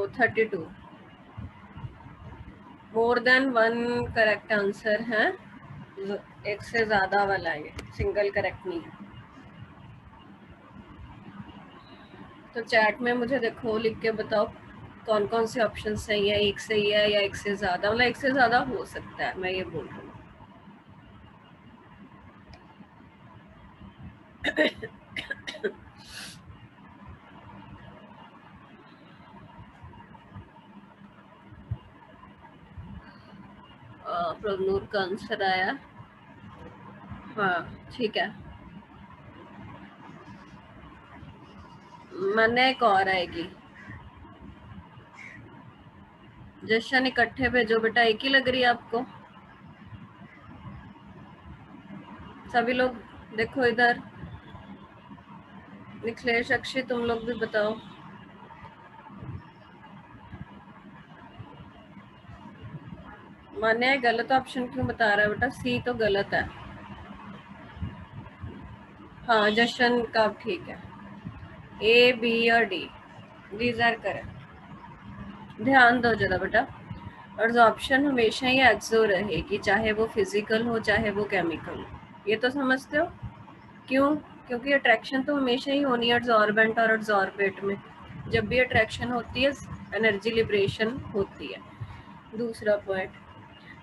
32 more than one correct answer है, एक से ज्यादा वाला ये सिंगल करेक्ट नहीं है। तो चैट में मुझे देखो लिख के बताओ कौन कौन से ऑप्शन सही है, एक सही है या एक से ज्यादा, मतलब एक से ज्यादा हो सकता है, मैं ये बोल रही हूँ। प्रनूर का आंसर आया, हाँ ठीक है। मैंने एक और आएगी, जशन इकट्ठे भेजो बेटा, एक ही लग रही है आपको? सभी लोग देखो इधर, निखिलेश अक्षय तुम लोग भी बताओ। मान्य गलत ऑप्शन क्यों बता रहा है बेटा? सी तो गलत है। हाँ जशन का ठीक है, ए बी और डी दीज आर करेक्ट। ध्यान दो जरा बेटा, ऑप्शन हमेशा ही एक्सो रहेगी, चाहे वो फिजिकल हो चाहे वो केमिकल हो, ये तो समझते हो? क्यों? क्योंकि अट्रैक्शन तो हमेशा ही होनी है एड्सॉर्बेंट और एड्सॉर्बेट में, जब भी अट्रैक्शन होती है एनर्जी लिबरेशन होती है। दूसरा पॉइंट,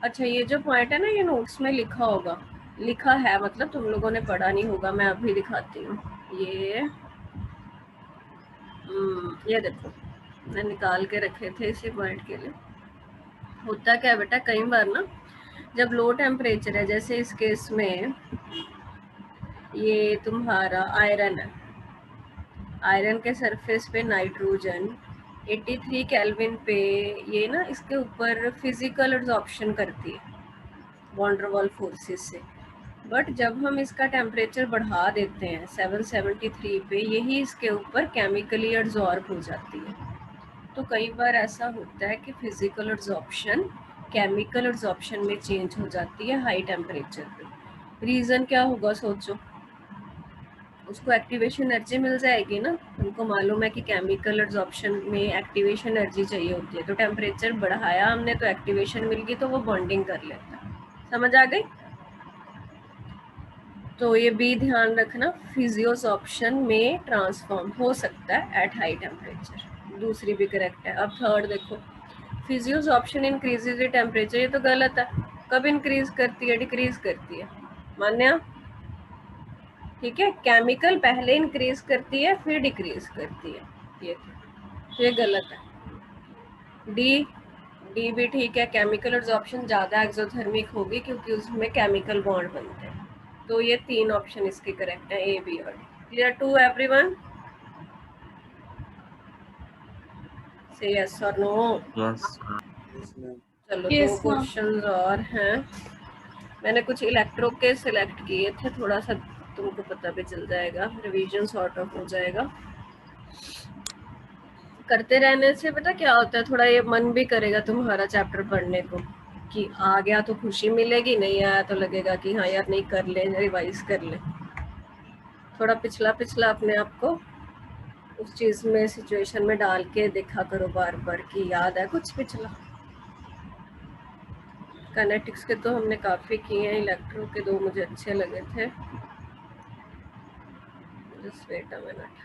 अच्छा ये जो पॉइंट है ना ये नोट्स में लिखा होगा, लिखा है मतलब तुम लोगों ने पढ़ा नहीं होगा, मैं अभी दिखाती हूँ। ये देखो मैं निकाल के रखे थे इसी पॉइंट के लिए। होता क्या है बेटा, कई बार ना जब लो टेम्परेचर है, जैसे इस केस में ये तुम्हारा आयरन है, आयरन के सरफेस पे नाइट्रोजन 83 केल्विन पे ये ना इसके ऊपर फिजिकल एब्जॉर्प्शन करती है वॉन डर वाल फोर्सेस से, बट जब हम इसका टेम्परेचर बढ़ा देते हैं 773 पे, यही इसके ऊपर केमिकली एब्जॉर्ब हो जाती है। तो कई बार ऐसा होता है कि फिजिकल एब्जॉर्प्शन केमिकल एब्जॉर्प्शन में चेंज हो जाती है हाई टेम्परेचर पे। रीज़न क्या होगा सोचो? उसको एक्टिवेशन एनर्जी मिल जाएगी ना, हमको मालूम है कि केमिकल एब्जॉर्प्शन में एक्टिवेशन एनर्जी चाहिए होती है, तो टेम्परेचर बढ़ाया हमने तो एक्टिवेशन मिल गई, तो वो बॉन्डिंग कर लेता है। समझ आ गई? तो ये भी ध्यान रखना, फिजियोसॉर्प्शन में ट्रांसफॉर्म हो सकता है एट हाई टेम्परेचर। दूसरी भी करेक्ट है। अब थर्ड देखो, फिजियोसॉर्प्शन इंक्रीजेज द टेम्परेचर, ये तो गलत है। कब इंक्रीज करती है? डिक्रीज करती है। मान्या? ठीक है, केमिकल पहले इंक्रीज करती है फिर डिक्रीज करती है, ये गलत है। डी, डी भी ठीक है, केमिकल एब्जॉर्प्शन ज़्यादा एक्सोथर्मिक होगी क्योंकि उसमें केमिकल बॉन्ड बनते हैं। तो ये तीन ऑप्शन इसके करेक्ट है, ए बी और डी। Clear to everyone? से यस और नो? यस। चलो दो क्वेश्चंस और हैं, मैंने कुछ इलेक्ट्रो के सिलेक्ट किए थे, थोड़ा सा तुमको पता भी चल जाएगा, रिवीजन सॉर्ट ऑफ हो जाएगा। करते रहने से पता क्या होता है, थोड़ा ये मन भी करेगा तुम्हारा चैप्टर पढ़ने को, कि आ गया तो खुशी मिलेगी, नहीं आया तो लगेगा कि हाँ यार नहीं, कर ले, रिवाइज कर ले। थोड़ा पिछला पिछला अपने आप को उस चीज़ में, सिचुएशन में डाल के देखा करो बार बार कि याद है कुछ पिछला। काइनेटिक्स के तो हमने काफ़ी किए हैं, इलेक्ट्रो के दो मुझे अच्छे लगे थे। Just wait a minute.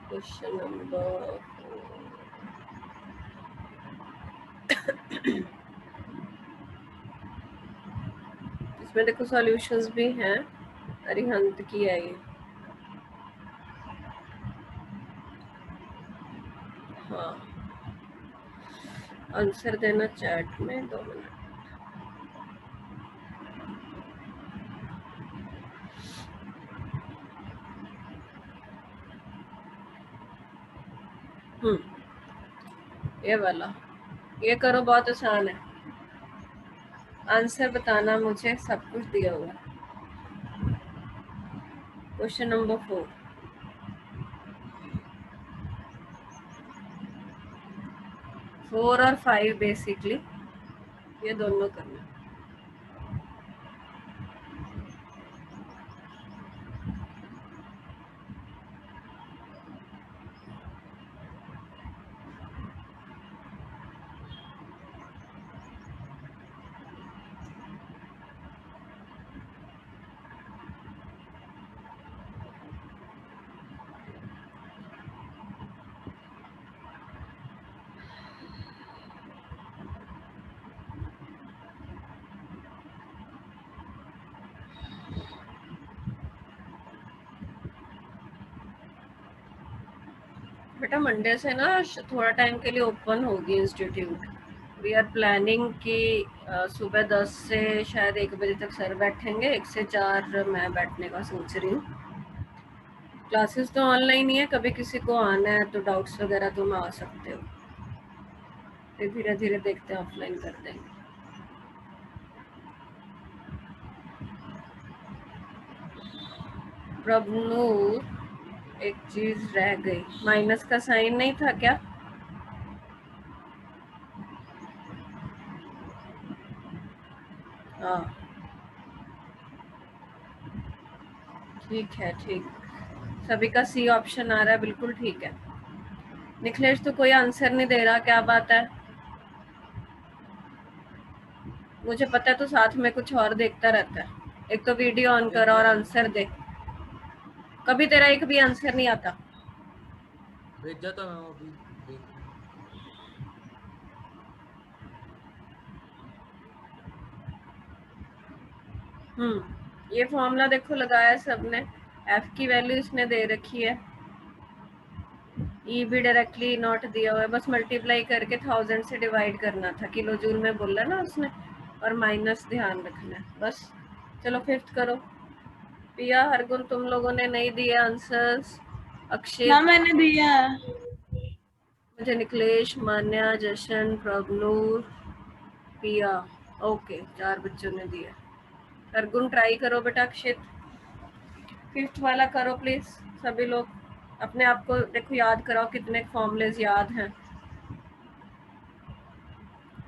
Question number इसमें देखो सॉल्यूशंस भी हैं, अरिहंत की है ये। हाँ आंसर देना चैट में, 2 मिनट। ये वाला ये करो, बहुत आसान है। आंसर बताना मुझे, सब कुछ दिया हुआ है। क्वेश्चन नंबर 4, 4 और 5 बेसिकली ये दोनों करना। बेटा मंडे से ना थोड़ा टाइम के लिए ओपन होगी इंस्टीट्यूट। वी आर प्लानिंग कि सुबह 10 से शायद 1 बजे तक सर बैठेंगे, 1 से 4 मैं बैठने का सोच रही हूँ। क्लासेस तो ऑनलाइन ही है, कभी किसी को आना है तो डाउट्स वगैरह तुम आ सकते हो, फिर धीरे धीरे देखते हैं ऑफलाइन कर देंगे। प्रभनूर, एक चीज रह गई, माइनस का साइन नहीं था क्या? हाँ ठीक है, ठीक, सभी का सी ऑप्शन आ रहा है, बिल्कुल ठीक है। निखिलेश तो कोई आंसर नहीं दे रहा, क्या बात है? मुझे पता है तो साथ में कुछ और देखता रहता है। एक तो वीडियो ऑन कर और आंसर दे, कभी तेरा एक भी आंसर नहीं आता। भेजा था मैं अभी, देख रहा हूँ। ये फॉर्मूला देखो लगाया सबने, एफ की वैल्यू इसने दे रखी है, ई भी डायरेक्टली नॉट दिया हुआ है, बस मल्टीप्लाई करके 1000 से डिवाइड करना था, किलो जूल में बोला ना उसने, और माइनस ध्यान रखना है बस। चलो फिफ्थ करो। पिया, हरगुन तुम लोगों ने नहीं दिए आंसर्स। अक्षय, ना मैंने दिया। मुझे निखिलेश, मान्या, जशन, प्रभनूर, पिया, ओके 4 बच्चों ने दिया। हरगुन ट्राई करो बेटा। अक्षित फिफ्थ वाला करो प्लीज। सभी लोग अपने आप को देखो, याद कराओ कितने फॉर्मूलेज याद हैं।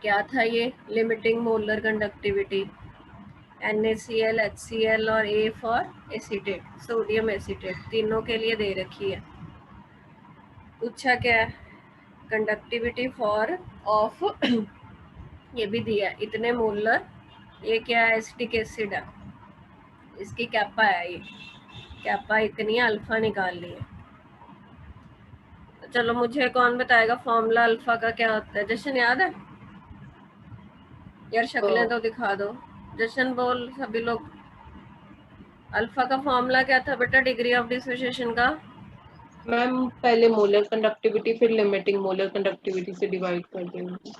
क्या था ये? Limiting molar conductivity, NaCl, HCl और A for acetate, sodium acetate, तीनों के लिए दे रखी है। पूछा क्या है? कंडक्टिविटी फॉर ऑफ ये भी दिया है, इतने मोलर, ये क्या है? एसिटिक एसिड है, इसकी कैपा है, ये कैपा इतनी है, अल्फा निकाल ली है। तो चलो मुझे कौन बताएगा फॉर्मूला अल्फा का क्या होता है? जशन याद है यार? शक्लें तो दिखा दो। जशन बोल सभी लोग। अल्फा का फॉर्मूला क्या था बेटा डिग्री ऑफ डिसोसिएशन का? मैम पहले मोलर कंडक्टिविटी फिर लिमिटिंग मोलर कंडक्टिविटी से डिवाइड कर देंगे,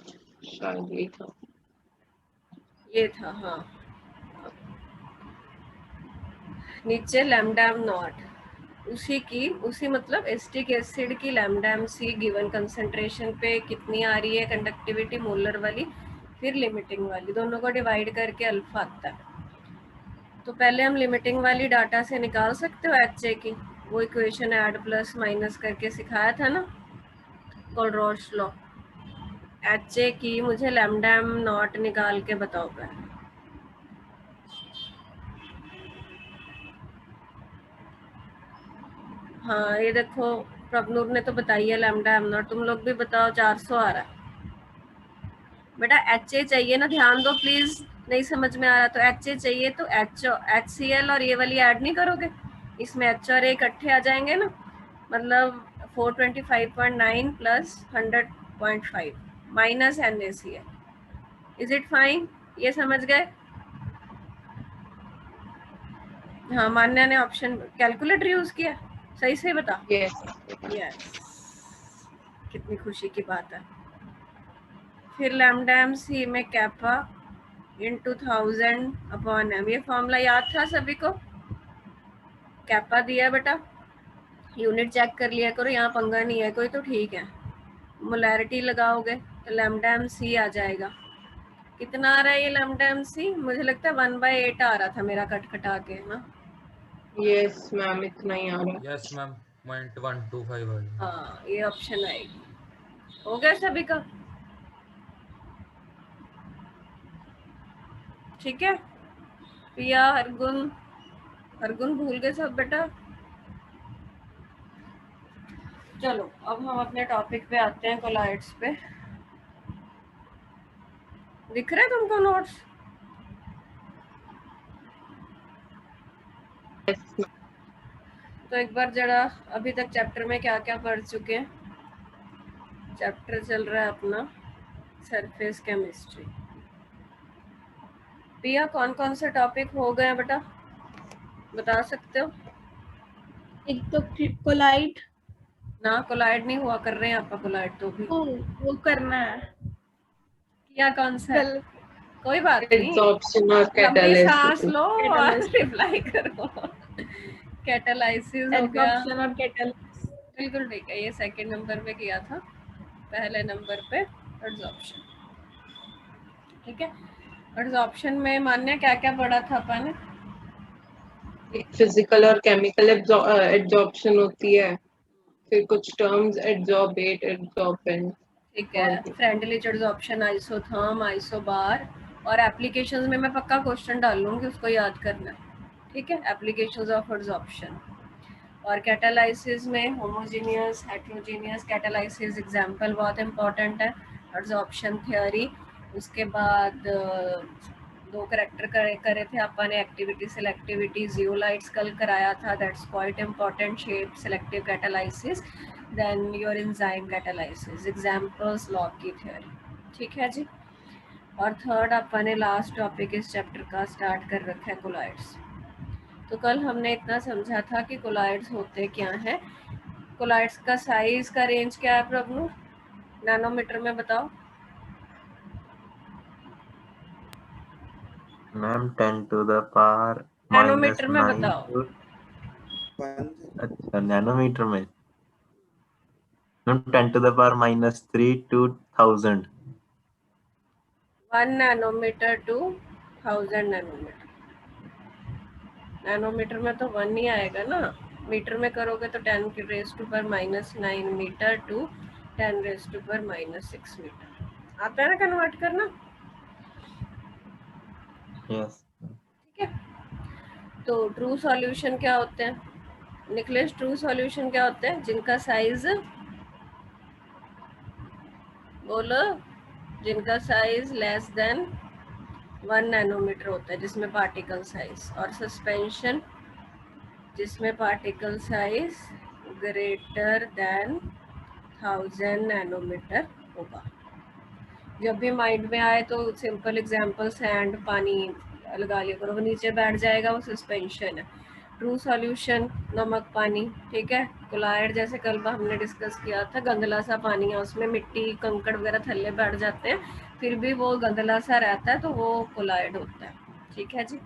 शायद यही था। ये था, हाँ। नीचे लैम्डा नॉट, उसी मतलब एसिटिक एसिड की lambda m c given concentration पे कितनी आ रही है कंडक्टिविटी, मोलर वाली फिर लिमिटिंग वाली, दोनों को डिवाइड करके अल्फा आता है। तो पहले हम लिमिटिंग वाली डाटा से निकाल सकते हो एच ए की, वो इक्वेशन ऐड प्लस माइनस करके सिखाया था ना, कोलरोच लॉ। एच ए की मुझे लैम्डा एम नॉट निकाल के बताओ पहले। हाँ ये देखो, प्रभनूर ने तो बताई है लैम्डा एम नॉट, तुम लोग भी बताओ। 400 आ रहा है बेटा। एच ए चाहिए ना, ध्यान दो प्लीज, नहीं समझ में आ रहा तो एच ए चाहिए, तो एच सी एल और ये वाली ऐड नहीं करोगे, इसमें एच और ए इकट्ठे आ जाएंगे ना, मतलब 425.9 plus 100.5 minus NaCl। Is it fine? ये समझ गए? हाँ, मान्या ने ऑप्शन कैलकुलेटर यूज किया, सही से बता। यस यस, कितनी खुशी की बात है। फिर लैम्डा एम सी में कैपा इंटू 1000/m, ये फॉर्मूला याद था सभी को? कैपा दिया बेटा, यूनिट चेक कर लिया करो, यहाँ पंगा नहीं है कोई तो ठीक है। मोलैरिटी लगाओगे तो लैम्डा एम सी आ जाएगा। कितना आ रहा है ये लैम्डा एम सी? मुझे लगता है 1/8 आ रहा था मेरा कट कटा के ना। यस मैम इतना ही आ रहा है। यस मैम 0.125 है। हाँ ये ऑप्शन आएगी। हो गया सभी का? ठीक है। पिया, हरगुन, हरगुन भूल गए सब बेटा। चलो अब हम अपने टॉपिक पे आते हैं, कोलाइड्स पे। दिख रहे तुमको नोट्स? यस तो एक बार जरा अभी तक चैप्टर में क्या क्या पढ़ चुके हैं। चैप्टर चल रहा है अपना सरफेस केमिस्ट्री। पिया कौन कौन से टॉपिक हो गए हैं बेटा, बता सकते हो? एक तो कोलाइड, ना कोलाइड नहीं हुआ, कर रहे हैं आपका कोलाइड तो भी वो करना है किया, कौन सा है? कल। कोई बात नहीं, एड्सॉर्प्शन और लंबी सांस कैटालिसिस। लो और कैटालिसिस, रिप्लाई करो। कैटालाइसिस हो गया, एड्सॉर्प्शन और कैटालिसिस। बिल्कुल ठीक है, ये सेकंड नंबर पे किया था, पहले नंबर पे एड्सॉर्प्शन। ठीक है, एड्सॉर्प्शन में मान्य क्या क्या पढ़ा था अपन ने? फिजिकल और केमिकल एड्सॉर्प्शन होती है, फिर कुछ टर्म्स एड्सॉर्बेट, एड्सॉर्बेंट ठीक और है, फ्रेंडलिच एड्सॉर्प्शन, आइसोथर्म, आइसोबार, और एप्लीकेशंस में मैं पक्का क्वेश्चन डाल लूंगी, उसको याद करना है। ठीक है, एप्लीकेशंस ऑफ एड्सॉर्प्शन। और कैटालाइसिस में होमोजीनियस, हेट्रोजीनियस कैटालाइसिस एग्जांपल बहुत इंपॉर्टेंट है, एड्सॉर्प्शन थ्योरी। उसके बाद दो करेक्टर करे थे अपन ने, एक्टिविटी सेलेक्टिविटी, जियोलाइट्स कल कराया था, that's quite important, shape selective catalysis, then your enzyme catalysis, examples, lock की थ्योरी। ठीक है जी। और थर्ड अपन ने लास्ट टॉपिक इस चैप्टर का स्टार्ट कर रखा है, कोलाइड्स। तो कल हमने इतना समझा था कि कोलाइड्स होते क्या हैं। कोलाइड्स का साइज का रेंज क्या है प्रभु, नैनोमीटर में बताओ। Ma'am 10 to the power nanometre में -9 बताओ। to, अच्छा नैनोमीटर में ma'am 10 to the power -3 to 1000। 1 nanometre to 1000 nanometre. Nanometre में तो 1 ही आएगा ना, मीटर में करोगे तो 10 की रेज टू पर -9 मीटर टू 10 रेज टू पर -6 मीटर। आता है ना कन्वर्ट करना? यस ठीक है, तो ट्रू सॉल्यूशन क्या होते हैं निकलेश? ट्रू सॉल्यूशन क्या होते हैं? जिनका साइज, बोलो, जिनका साइज लेस देन 1 नैनोमीटर होता है, जिसमें पार्टिकल साइज, और सस्पेंशन जिसमें particle size greater than 1000 nanometre होगा। जब भी माइंड में आए तो सिंपल एग्जांपल, सैंड, पानी लगा लिया करो, वो नीचे बैठ जाएगा, वो सस्पेंशन है। ट्रू सॉल्यूशन नमक, पानी। ठीक है, कोलाइड जैसे कल हमने डिस्कस किया था, गंदला सा पानी है, उसमें मिट्टी कंकड़ वगैरह थल्ले बैठ जाते हैं, फिर भी वो गंदला सा रहता है, तो वो कोलाइड होता है। ठीक है जी।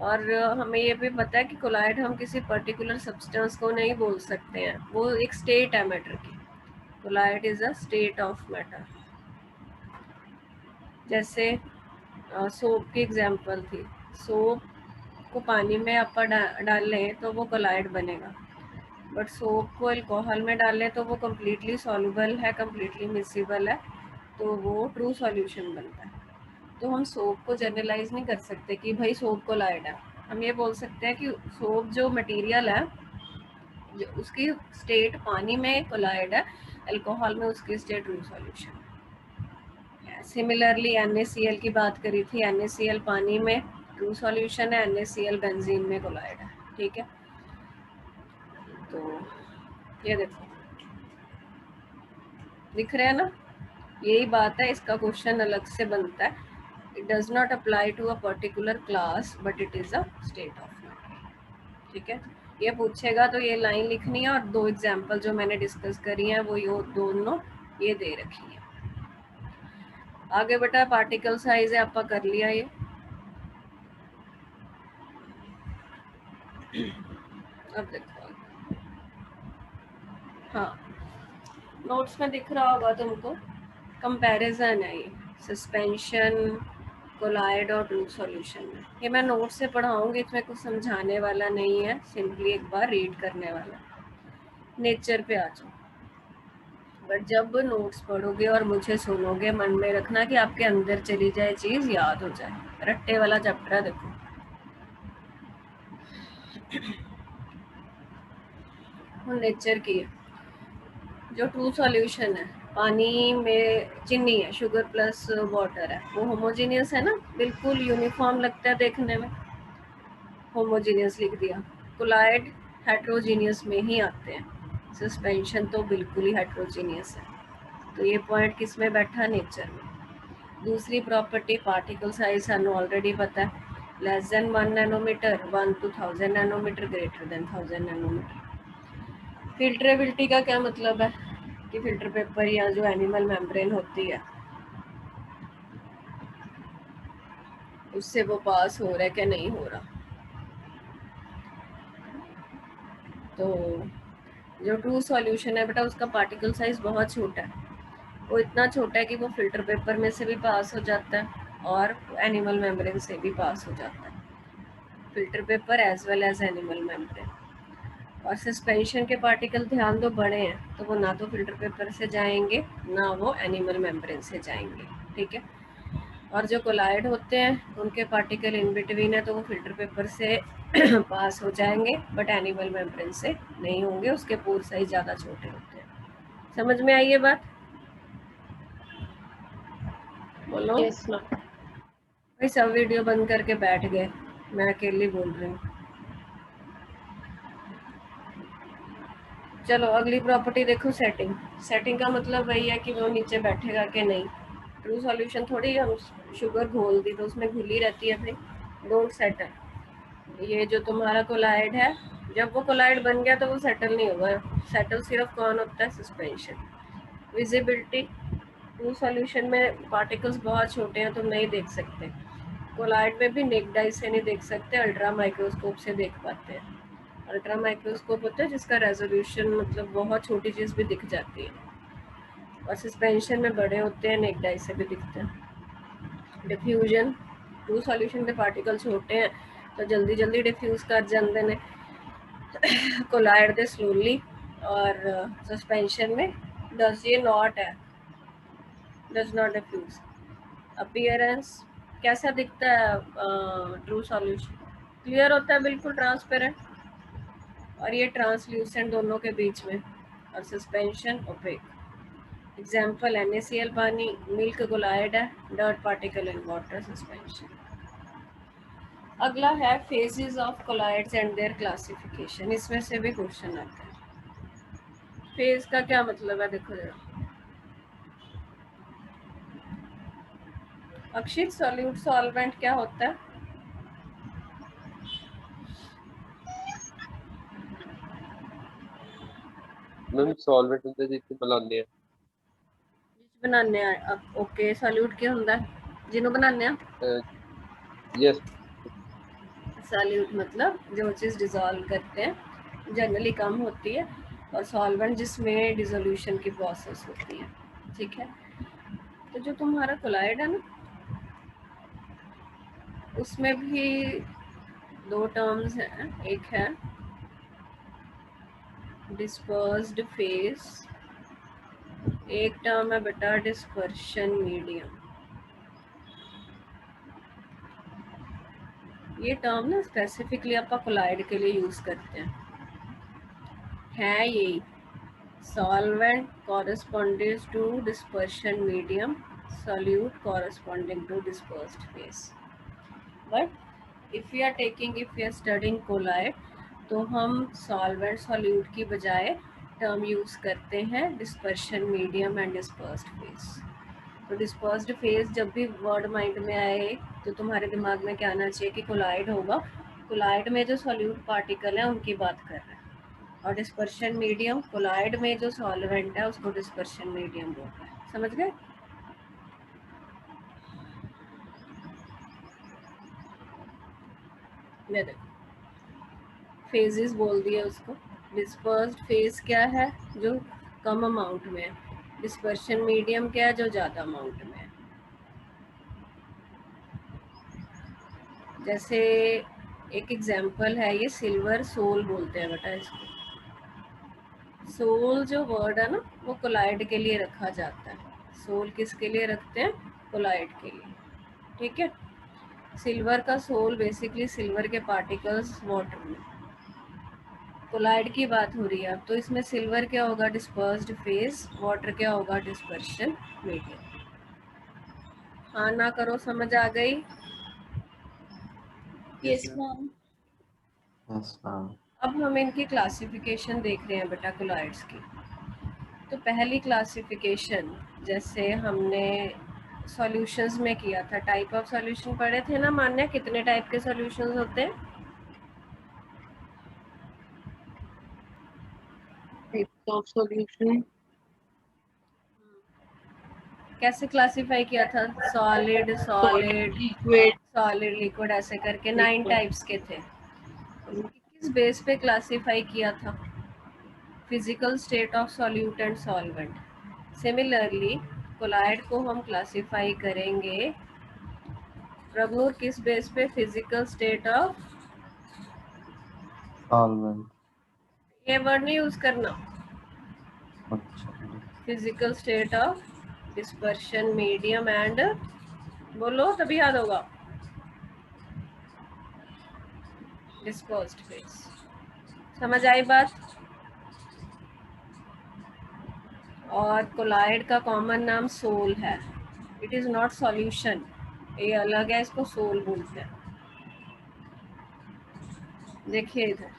और हमें ये भी पता है कि कोलाइड हम किसी पर्टिकुलर सब्सटेंस को नहीं बोल सकते हैं, वो एक स्टेट है मैटर की। Colloid is a state of matter. जैसे सोप की एग्जांपल थी, सोप को पानी में अपन डाल लें तो वो कोलाइड बनेगा, बट सोप को अल्कोहल में डाल लें तो वो कम्प्लीटली सॉल्युबल है, कम्प्लीटली मिक्सिबल है, तो वो ट्रू सॉल्यूशन बनता है। तो हम सोप को जनरलाइज नहीं कर सकते कि भाई सोप कोलाइड है। हम ये बोल सकते हैं कि सोप जो मटेरियल है, जो उसकी स्टेट पानी में कोलाइड है, अल्कोहल में उसकी स्टेट ट्रू सॉल्यूशन है। सिमिलरली NaCl की बात करी थी, NaCl पानी में ट्रू सॉल्यूशन है, NaCl बेंजीन में कोलाइड है। ठीक है, तो ये देखो दिख रहा है ना, यही बात है, इसका क्वेश्चन अलग से बनता है। It does not apply to a particular class but it is a state of matter. ठीक है, ये पूछेगा तो ये लाइन लिखनी है, और दो एग्जांपल जो मैंने डिस्कस करी हैं वो ये दोनों ये दे रखी है। आगे बेटा पार्टिकल साइज है, आपका कर लिया ये। अब देखो, हाँ नोट्स में दिख रहा होगा तुमको, कंपैरिजन है ये, सस्पेंशन, कोलाइड और ट्रू सॉल्यूशन में। ये मैं नोट्स से पढ़ाऊंगी, इसमें कुछ समझाने वाला नहीं है, सिंपली एक बार रीड करने वाला। नेचर पे आ जाओ, बट जब नोट्स पढ़ोगे और मुझे सुनोगे, मन में रखना कि आपके अंदर चली जाए, चीज याद हो जाए। रट्टे वाला चैप्टर है, देखो नेचर की है। जो ट्रू सॉल्यूशन है, पानी में चीनी है, शुगर प्लस वाटर है, वो होमोजीनियस है ना, बिल्कुल यूनिफॉर्म लगता है देखने में, होमोजीनियस लिख दिया। कोलाइड हेट्रोजीनियस में ही आते हैं, सस्पेंशन तो बिल्कुल ही हेट्रोजीनियस है। तो ये पॉइंट किस में बैठा? नेचर में। दूसरी प्रॉपर्टी पार्टिकल साइज सानू ऑलरेडी पता है, less than 1 nanometre, 1 to 1000 nanometre, greater than 1000 nanometre. Filterability का क्या मतलब है कि फिल्टर पेपर या जो एनिमल मेम्ब्रेन होती है उससे वो पास हो रहा है क्या नहीं हो रहा। तो जो ट्रू सॉल्यूशन है बेटा उसका पार्टिकल साइज बहुत छोटा है, वो इतना छोटा है कि वो फिल्टर पेपर में से भी पास हो जाता है और एनिमल मेम्ब्रेन से भी पास हो जाता है, filter paper as well as animal membrane. और सस्पेंशन के पार्टिकल ध्यान दो बड़े हैं, तो वो ना तो फिल्टर पेपर से जाएंगे ना वो एनिमल मेम्ब्रेन से जाएंगे, ठीक है। और जो कोलाइड होते हैं उनके पार्टिकल इन बिटवीन है, तो वो फिल्टर पेपर से पास हो जाएंगे बट एनिमल मेम्ब्रेन से नहीं होंगे, उसके पोर साइज ज़्यादा छोटे होते हैं। समझ में आई ये बात? बोलो। Yes ma'am. भाई सब वीडियो बंद करके बैठ गए, मैं अकेली बोल रही हूँ। चलो अगली प्रॉपर्टी देखो, सेटिंग। सेटिंग का मतलब वही है कि वो नीचे बैठेगा कि नहीं। ट्रू सॉल्यूशन थोड़ी हम शुगर घोल दी तो उसमें घुली रहती है भाई, डोंट सेटल। ये जो तुम्हारा कोलाइड है, जब वो कोलाइड बन गया तो वो सेटल नहीं होगा। सेटल सिर्फ कौन होता है? सस्पेंशन। विजिबिलिटी, ट्रू सॉल्यूशन में पार्टिकल्स बहुत छोटे हैं, तुम नहीं देख सकते। कोलाइड में भी नेक्ड आई से नहीं देख सकते, अल्ट्रा माइक्रोस्कोप से देख पाते हैं। अल्ट्रा माइक्रोस्कोप होता है जिसका रेजोल्यूशन मतलब बहुत छोटी चीज़ भी दिख जाती है, और सस्पेंशन में बड़े होते हैं, नेक्ड आई से भी दिखते हैं। डिफ्यूजन, ट्रू सॉल्यूशन के पार्टिकल छोटे हैं तो जल्दी जल्दी डिफ्यूज कर जाते हैं, कोलाइड दे स्लोली। और सस्पेंशन में डज ये नॉट है, डज नॉट डिफ्यूज। अपीयरेंस कैसा दिखता है ट्रू सॉल्यूशन? क्लियर होता है, बिल्कुल ट्रांसपेरेंट, और ये ट्रांसल्यूसेंट दोनों के बीच में। और सस्पेंशन ओपेक। एग्जाम्पल NaCl पानी, मिल्क कोलाइड है, dirt particle in water, suspension. अगला है phases of colloids and there classification, इसमें से भी क्वेश्चन आता है। फेज का क्या मतलब है देखो जरा। अक्षित, सॉल्यूट सॉल्वेंट क्या होता है? मैम सॉल्वेंट ਹੁੰਦੇ ਜਿੱਥੇ ਮਿਲਾਉਂਦੇ ਆ। बनाने ओके, सॉल्यूट क्या होता है जिन्हों बनाने यस। सॉल्यूट मतलब जो चीज़ डिजोल्व करते हैं, जनरली कम होती है, और सॉल्वेंट जिसमें डिसोल्यूशन की प्रोसेस होती है, ठीक है। तो जो तुम्हारा कोलाइड है ना, उसमें भी दो टर्म्स हैं। एक है डिस्पर्स्ड फेज, एक टर्म है बेटा डिस्पर्शन मीडियम। ये टर्म ना स्पेसिफिकली आप कोलाइड के लिए यूज करते हैं यही। Solvent corresponds to dispersion medium, solute corresponding to dispersed phase. But if we are studying colloid, तो हम सॉल्वेंट सॉल्यूट की बजाय टर्म यूज करते हैं dispersion medium and dispersed phase. तो डिस्पर्स्ड फेज जब भी वर्ड माइंड में आए तो तुम्हारे दिमाग में क्या आना चाहिए कि कोलाइड होगा, कोलाइड में जो सॉल्यूट पार्टिकल है उनकी बात कर रहे हैं। और डिस्पर्शन मीडियम, कोलाइड में जो सॉल्वेंट है उसको डिस्पर्शन मीडियम बोलते हैं। समझ गए? ये देखो फेजेस बोल दिए उसको। डिस्पर्स्ड फेज क्या है? जो कम अमाउंट में है। डिस्पर्शन मीडियम क्या है? जो ज़्यादा अमाउंट में है। जैसे एक एग्जांपल है ये, सिल्वर सोल बोलते हैं बेटा इसको। सोल जो वर्ड है ना वो कोलाइड के लिए रखा जाता है। सोल किसके लिए रखते हैं? कोलाइड के लिए, ठीक है। सिल्वर का सोल बेसिकली सिल्वर के पार्टिकल्स वाटर में, कोलाइड की बात हो रही है अब, तो इसमें सिल्वर क्या होगा? डिस्पर्स्ड फेज, वाटर क्या होगा? Dispersion medium. हाँ ना करो, समझ आ गई? Yes ma'am. Yes ma'am. अब हम इनकी क्लासिफिकेशन देख रहे हैं बेटा कोलाइड्स की। तो पहली क्लासिफिकेशन जैसे हमने सॉल्यूशंस में किया था, टाइप ऑफ सॉल्यूशन पढ़े थे ना मान्या, कितने टाइप के सॉल्यूशंस होते हैं? ऑफ सॉल्यूशन कैसे क्लासिफाई किया था? Solid, solid, liquid solid, liquid, ऐसे करके 9 टाइप्स के थे। किस बेस पे क्लासिफाई किया था? Physical state of solute and solvent. Similarly colloid को हम क्लासिफाई करेंगे प्रभुर किस बेस पे? Physical state of, solvent. ये वर्ड नहीं यूज करना, अच्छा, physical state of dispersion medium and, बोलो तभी याद होगा, डिस्पर्स्ड फेज। समझ आई बात? और कोलाइड का कॉमन नाम सोल है। इट इज नॉट सॉल्यूशन, ये अलग है, इसको सोल बोलते हैं। देखिए इधर,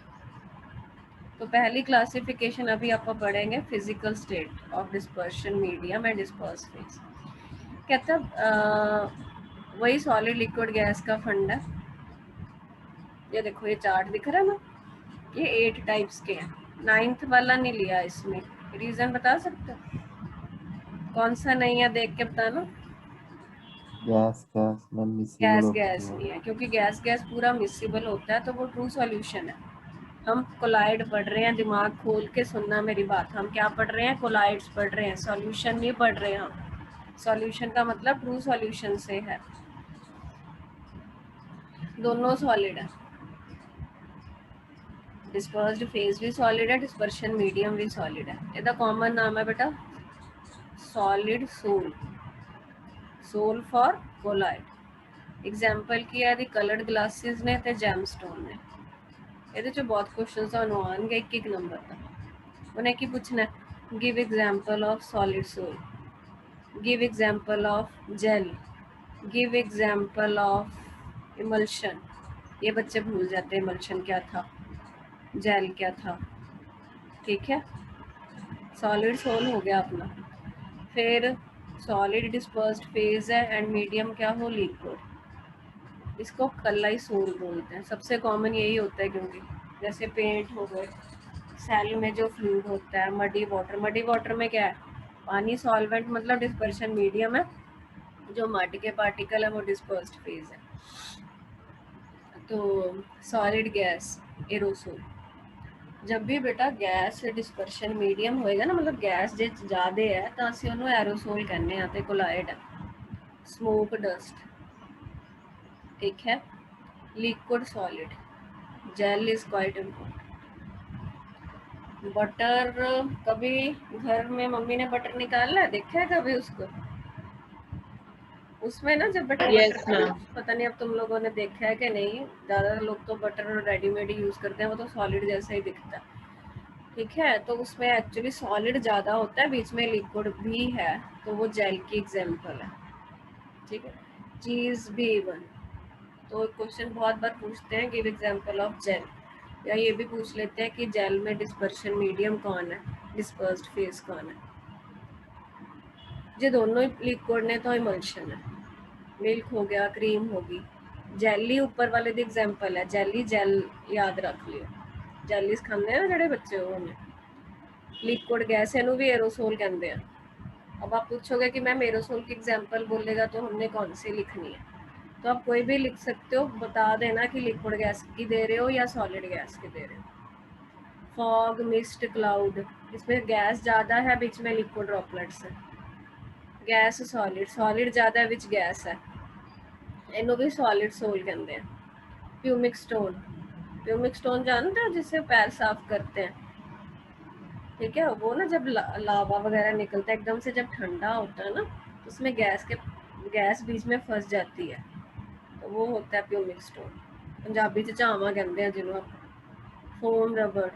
तो पहली क्लासिफिकेशन अभी आप पढ़ेंगे, physical state of dispersion medium and disperse phase. कहता वही सॉलिड लिक्विड गैस का फंड है। ये देखो, ये चार्ट दिख रहा है ना, ये 8 टाइप्स के हैं। 9th वाला नहीं लिया इसमें, रीजन बता सकते हो? कौन सा नहीं है, देख के बताना। गैस गैस में मिसिबल गैस होती गैस है। नहीं है, क्योंकि गैस गैस पूरा मिसिबल होता है, तो वो ट्रू सॉल्यूशन है। हम कोलाइड पढ़ रहे हैं, दिमाग खोल के सुनना मेरी बात। हम क्या पढ़ रहे हैं? कोलाइड्स पढ़ रहे हैं, सॉल्यूशन नहीं पढ़ रहे हैं हम। सॉल्यूशन का मतलब ट्रू सॉल्यूशन से है, दोनों सॉलिड है। डिस्पर्स्ड फेज भी सॉलिड है, डिस्पर्शन मीडियम भी सॉलिड है। ਇਹਦਾ कॉमन नाम है बेटा solid sol, sol for colloid. Example की है कलर्ड ग्लासेस ने ते जैमस्टोन ने। ਇਹਦੇ ਚ ਬਹੁਤ ਕੁਐਸਚਨਸ ਤੁਹਾਨੂੰ ਆਉਣਗੇ, ਇੱਕ ਇੱਕ ਨੰਬਰ ਦਾ। ਉਹਨੇ ਕੀ ਪੁੱਛਣਾ? Give example of solid sol, give example of gel, give example of emulsion. ये बच्चे भूल जाते हैं इमल्शन क्या था, जेल क्या था। ठीक है, सॉलिड सोल हो गया अपना। फिर सॉलिड डिस्पर्स्ड फेज है एंड मीडियम क्या हो? लिक्विड। इसको कल्ला ही सोल बोलते हैं, सबसे कॉमन यही होता है, क्योंकि जैसे पेंट हो गए, सेल में जो फ्लूइड होता है, मडी वाटर, मडी वाटर में क्या है? पानी। सॉल्वेंट मतलब डिस्पर्शन मीडियम है, जो मड के पार्टिकल है वो डिस्पर्स्ड फेज है। तो सॉलिड गैस, एरोसोल। जब भी बेटा गैस डिस्पर्शन मीडियम होएगा ना, मतलब गैस जे ज़्यादा है तो ਅਸੀਂ ਉਹਨੂੰ एरोसोल कहने हैं, तो कोलाइड है। स्मोक डस्ट, ठीक है। Liquid solid, gel is quite important. Butter, कभी घर में मम्मी ने बटर निकाला है, देखा है कभी उसको? उसमें ना जब बटर Yes, बटर, ma'am. पता नहीं अब तुम लोगों ने देखा है कि नहीं, ज़्यादा लोग तो बटर रेडीमेड ही यूज़ करते हैं, वो तो सॉलिड जैसा ही दिखता है। ठीक है, तो उसमें एक्चुअली सॉलिड ज़्यादा होता है, बीच में लिक्विड भी है, तो वो जेल की एग्जाम्पल है। ठीक है, चीज़ भी इवन। तो क्वेश्चन बहुत बार पूछते हैं गिव एग्जाम्पल ऑफ जेल, या ये भी पूछ लेते हैं कि जेल में डिस्पर्शन मीडियम कौन है, डिस्पर्स्ड फेज कौन है। ये दोनों लिक्विड ने तो इमल्शन है, मिल्क हो गया, क्रीम होगी। जैली ऊपर वाले दी एग्जाम्पल है, जैली जेल याद रख लियो, जैलीस खाते हैं ना ਜਿਹੜੇ ਬੱਚੇ, ਉਹਨੇ लिक्विड गैस ਇਹਨੂੰ भी एरोसोल कहते हैं। अब आप पूछोगे कि मैम एरोसोल की एग्जाम्पल बोलेगा तो हमने कौन सी लिखनी है, तो आप कोई भी लिख सकते हो, बता देना कि लिक्विड गैस की दे रहे हो या सॉलिड गैस की दे रहे हो। फॉग, मिस्ट, क्लाउड, इसमें गैस ज़्यादा है, बीच में लिक्विड ड्रॉपलेट्स है। गैस सॉलिड, सॉलिड ज़्यादा है, विच गैस है, इन्हों भी सॉलिड सोल कहते हैं। प्यूमिक स्टोन, प्यूमिक स्टोन जानते हो जिससे पैर साफ करते हैं? ठीक है, वो ना जब लावा वगैरह निकलता है एकदम से, जब ठंडा होता है ना, तो उसमें गैस बीच में फंस जाती है, तो वो होता है प्यूमिक स्टोन। पंजाबी च झावा कहते हैं जिन्हों। फोम रबर,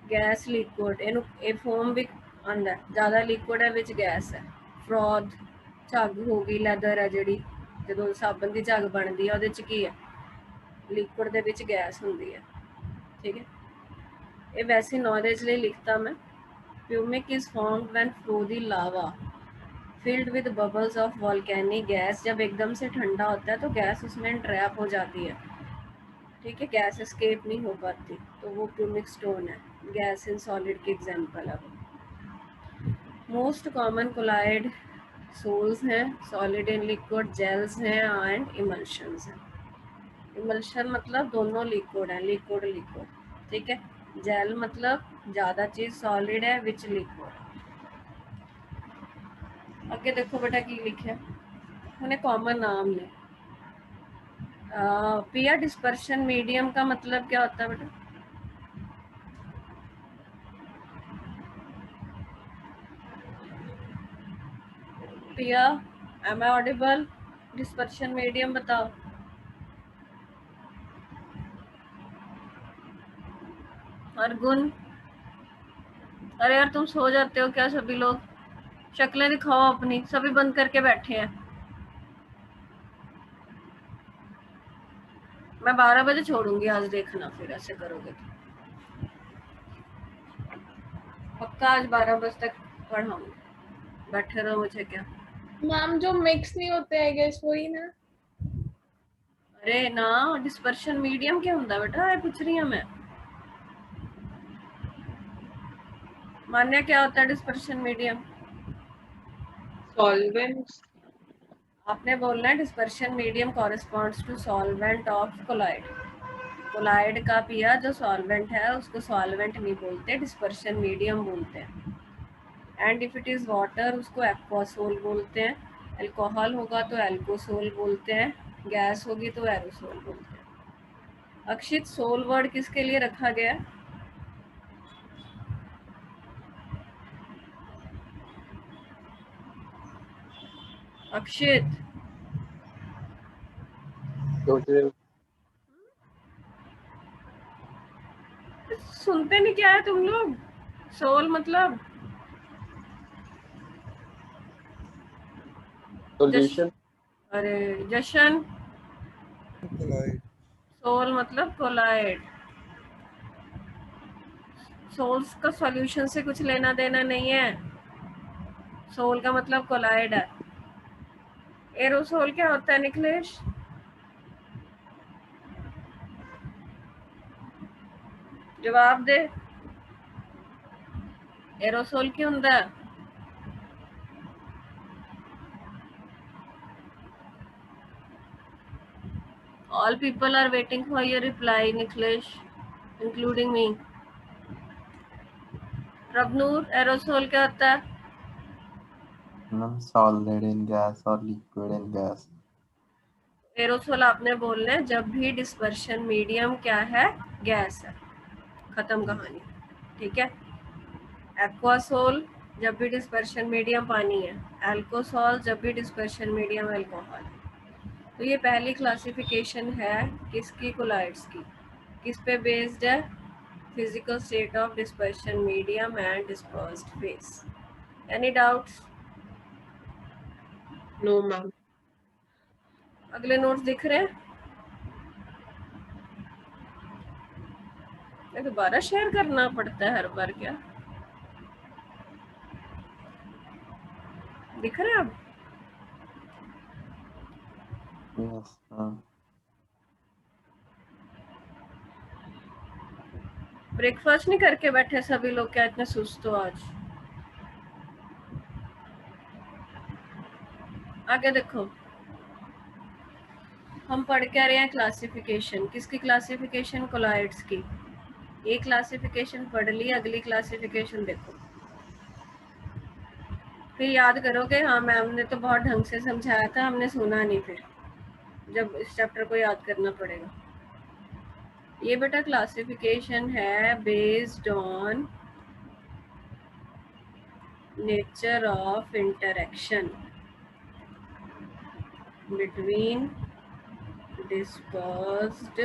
गैस लिक्विड, ये फोम भी आंदा, ज़्यादा लिक्विड है, विच गैस है। फ्रॉद, झग हो गई, लैदर है जिहड़ी, जो साबन की झग बनती है, ਉਹਦੇ 'ਚ ਕੀ है? लिक्विड ਦੇ ਵਿੱਚ गैस ਹੁੰਦੀ है। ठीक है, ये वैसे नॉलेज लिए लिखता मैं। Pumice is formed when flow the lava filled with bubbles of volcanic gas. जब एकदम से ठंडा होता है तो गैस उसमें ट्रैप हो जाती है, ठीक है, गैस एस्केप नहीं हो पाती, तो वो प्यूमिक स्टोन है। गैस इन सॉलिड की एग्जांपल है। मोस्ट कॉमन कोलाइड सोल्स हैं, सॉलिड इन लिक्विड, जेल्स हैं एंड इमल्शंस हैं। इमल्शन मतलब दोनों लिक्विड है, लिक्विड लिक्विड, ठीक है। जेल मतलब ज़्यादा चीज़ सॉलिड है विच लिक्विड। आगे देखो बेटा की लिखे, उन्हें कॉमन नाम ले। पिया डिस्पर्शन मीडियम का मतलब क्या होता है बेटा? Piya, am I audible? Dispersion medium बताओ। और गुण? अरे यार तुम सो जाते हो क्या सभी लोग? शक्लें दिखाओ अपनी, सभी बंद करके बैठे हैं। मैं 12 बजे छोड़ूंगी आज, देखना फिर ऐसे करोगे तो। पक्का आज 12 बजे तक पढ़ाऊंगी, बैठे रहो, मुझे क्या। मैम जो मिक्स नहीं होते आई गेस वही ना। अरे ना, डिस्पर्शन मीडियम क्या होता है बेटा, ये पूछ रही हूँ मैं। मान्य क्या होता है डिस्पर्शन मीडियम? सॉल्वेंट्स। आपने बोलना है dispersion medium corresponds to solvent of colloid. Colloid का पिया जो सॉल्वेंट है उसको सॉल्वेंट नहीं बोलते, डिस्पर्शन मीडियम बोलते हैं। And if it is water उसको एक्वासोल बोलते हैं। अल्कोहल होगा तो एल्कोसोल बोलते हैं। गैस होगी तो एरोसोल बोलते हैं। अक्षित, सोल वर्ड किसके लिए रखा गया है? अक्षित, सोच रहे हो सुनते नहीं क्या है तुम लोग? सोल मतलब सॉल्यूशन। अरे जशन, कोलाइड। सोल मतलब कोलाइड। सोल्स का सॉल्यूशन से कुछ लेना देना नहीं है। सोल का मतलब कोलाइड है। एरोसोल क्या होता है निखिलेश? जवाब दे। एरोसोल क्यों होता है? All people are waiting for your reply, Nikhilesh, including me. Prabhnoor, aerosol क्या होता है? सॉलिड इन गैस और लिक्विड इन गैस। एरोसोल आपने बोलना है जब भी डिस्पर्शन मीडियम क्या है, गैस है, खत्म कहानी, ठीक है। एक्वासोल जब भी डिस्पर्शन मीडियम पानी है। एल्कोसोल जब भी डिस्पर्शन मीडियम अल्कोहल। तो ये पहली क्लासिफिकेशन है किसकी, कोलाइड्स की। किस पे बेस्ड है? Physical state of dispersion medium and dispersed phase. Any doubts? No ma'am. अगले नोट्स दिख रहे हैं? मैं दोबारा शेयर करना पड़ता है हर बार क्या? दिख रहे हैं अब? Yes ma'am. ब्रेकफास्ट नहीं करके बैठे सभी लोग क्या, इतने सुस्त हो आज? आगे देखो, हम पढ़ क्या रहे हैं? क्लासिफिकेशन। किसकी क्लासिफिकेशन? कोलाइड्स की। ये क्लासिफिकेशन पढ़ ली, अगली क्लासिफिकेशन देखो, फिर याद करोगे। हाँ मैम ने तो बहुत ढंग से समझाया था, हमने सुना नहीं, फिर जब इस चैप्टर को याद करना पड़ेगा। ये बेटा क्लासिफिकेशन है based on nature of interaction between dispersed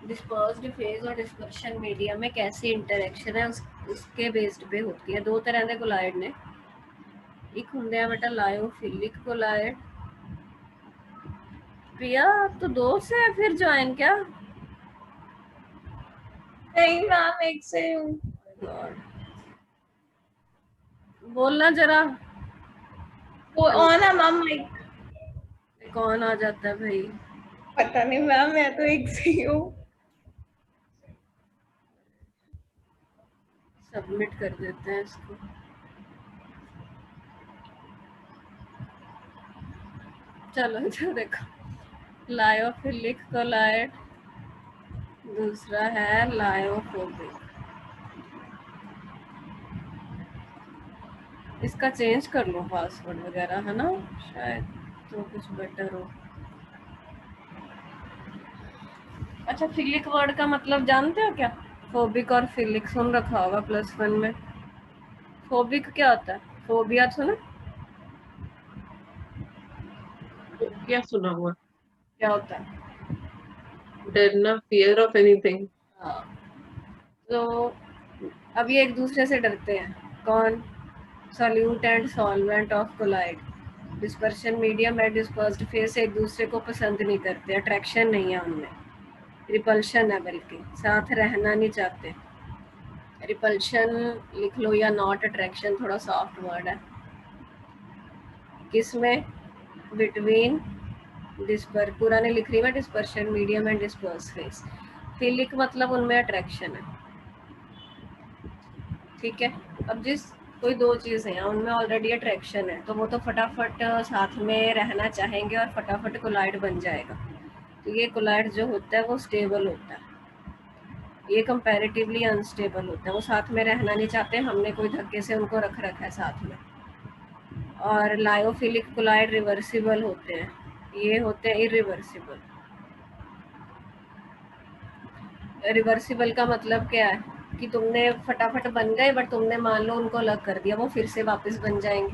dispersed phase और डिस्पर्शन मीडियम में कैसी इंटरेक्शन है उसके बेस्ड पे होती है। दो तरह के कोलाइड ने, एक होंगे बेटा लायोफिलिक कोलाइड। प्रिया तो दो से है फिर ज्वाइन क्या? नहीं मैम एक से हूँ। गॉड, बोलना जरा। वो ऑन है मैम माइक। कौन आ जाता है भाई? पता नहीं मैम, मैं तो एक से ही हूँ। सबमिट कर देते हैं इसको। चलो जो देखो, लायोफिलिक कोलाइड, दूसरा है लायोफोबिक। इसका चेंज कर लो पासवर्ड वगैरह, है ना, शायद तो कुछ बेटर हो। अच्छा, फिलिक वर्ड का मतलब जानते हो क्या? फोबिक और फिलिक सुन रखा होगा +1 में। फोबिक क्या होता है? फोबिया सुना? क्या सुना हुआ? क्या होता है? डरना, फियर ऑफ एनीथिंग। हाँ, तो अब ये एक दूसरे से डरते हैं। कौन? Solute and solvent of colloid. Dispersion medium and dispersed phase एक दूसरे को पसंद नहीं करते, अट्रैक्शन नहीं है उनमें, रिपल्शन है, बल्कि साथ रहना नहीं चाहते। रिपल्शन लिख लो या नॉट अट्रैक्शन, थोड़ा सॉफ्ट वर्ड है। किसमें? बिटवीन पूरा नहीं लिख रही मैं, dispersion medium and disperse phase. Philic मतलब उनमें अट्रैक्शन है, ठीक है। अब जिस कोई दो चीज़ हैं उनमें ऑलरेडी अट्रैक्शन है, तो वो तो फटाफट साथ में रहना चाहेंगे और फटाफट कोलाइड बन जाएगा। तो ये कोलाइड जो होता है वो स्टेबल होता है, ये कंपैरेटिवली अनस्टेबल होता है। वो साथ में रहना नहीं चाहते, हमने कोई धक्के से उनको रख रखा है साथ में। और लायोफिलिक कोलाइड रिवर्सिबल होते हैं, ये होते हैं इरिवर्सिबल। रिवर्सिबल का मतलब क्या है कि तुमने फटाफट बन गए, बट तुमने मान लो उनको अलग कर दिया, वो फिर से वापस बन जाएंगे।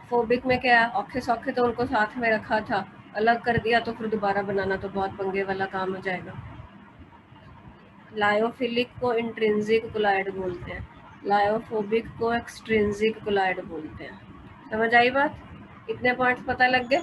फोबिक में क्या है? औखे सौखे तो उनको साथ में रखा था, अलग कर दिया तो फिर दोबारा बनाना तो बहुत पंगे वाला काम हो जाएगा। लायोफिलिक को इंट्रिंसिक कोलाइड बोलते हैं, लायोफोबिक को एक्सट्रिंसिक कोलाइड बोलते हैं। समझ आई बात? इतने पॉइंट्स पता लग गए?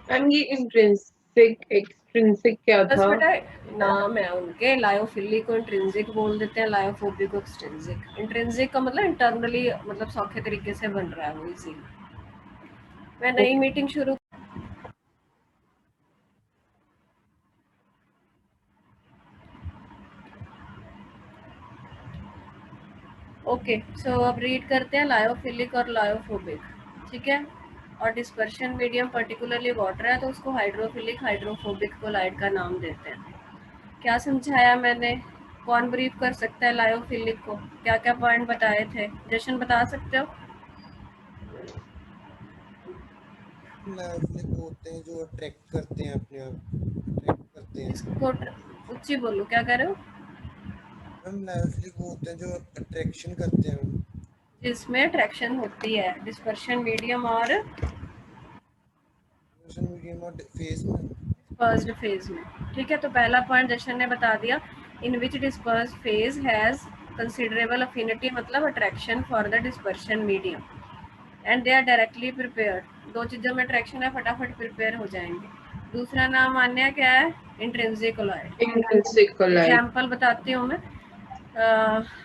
मैम ये इंट्रिंसिक एक्सट्रिंसिक क्या बस था? बेटा नाम है उनके, लायोफिलिक को इंट्रिंसिक बोल देते हैं, लायोफोबिक को एक्सट्रिंसिक। इंट्रिंसिक का मतलब इंटरनली, मतलब सौखे तरीके से बन रहा है वो, इसीलिए। मैं नई मीटिंग शुरू। ओके, सो अब रीड करते हैं लायोफिलिक और लायोफोबिक, ठीक है। और डिस्पर्शन मीडियम पर्टिकुलरली वाटर है तो उसको हाइड्रोफिलिक हाइड्रोफोबिक कोलाइड का नाम देते हैं। क्या समझाया मैंने? कौन ब्रीफ कर सकता है लायोफिलिक को? क्या क्या पॉइंट बताए थे? जशन बता सकते हो? लाइफलिक होते हैं जो अट्रैक्ट करते हैं, अपने आप अट्रैक्ट करते हैं। इसको ऊंची बोलो, क्या कह रहे हो? हम लाइफलिक होते हैं जो अट्रैक्शन करते हैं। जिसमें अट्रैक्शन होती है, डिस्पर्शन मीडियम और सोशल मीडिया में फेस में डिस्पर्स्ड फेज में, ठीक है। तो पहला पॉइंट जशन ने बता दिया, in which dispersed phase has considerable affinity, मतलब attraction for the dispersion medium, and they are directly prepared. दो चीज़ों में अट्रैक्शन है, फटाफट प्रिपेयर हो जाएंगे। दूसरा नाम मान्य क्या है? Intrinsic colloid. Intrinsic colloid. Example बताती हूँ मैं।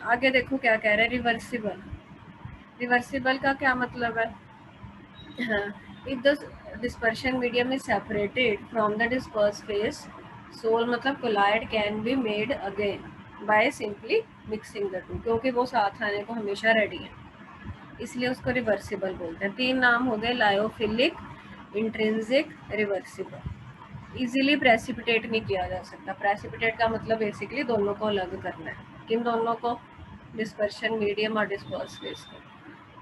आगे देखो क्या कह रहे हैं, रिवर्सिबल। रिवर्सिबल का क्या मतलब है? If the dispersion medium is separated from the dispersed phase, sol मतलब colloid can be made again by simply mixing the two, क्योंकि वो साथ आने को हमेशा रेडी है, इसलिए उसको रिवर्सिबल बोलते हैं। 3 नाम हो गए, lyophilic, intrinsic, reversible. Easily precipitate नहीं किया जा सकता। प्रेसिपिटेट का मतलब बेसिकली दोनों को अलग करना है। किन दोनों को? डिस्पर्शन मीडियम और डिस्पर्स फेज को।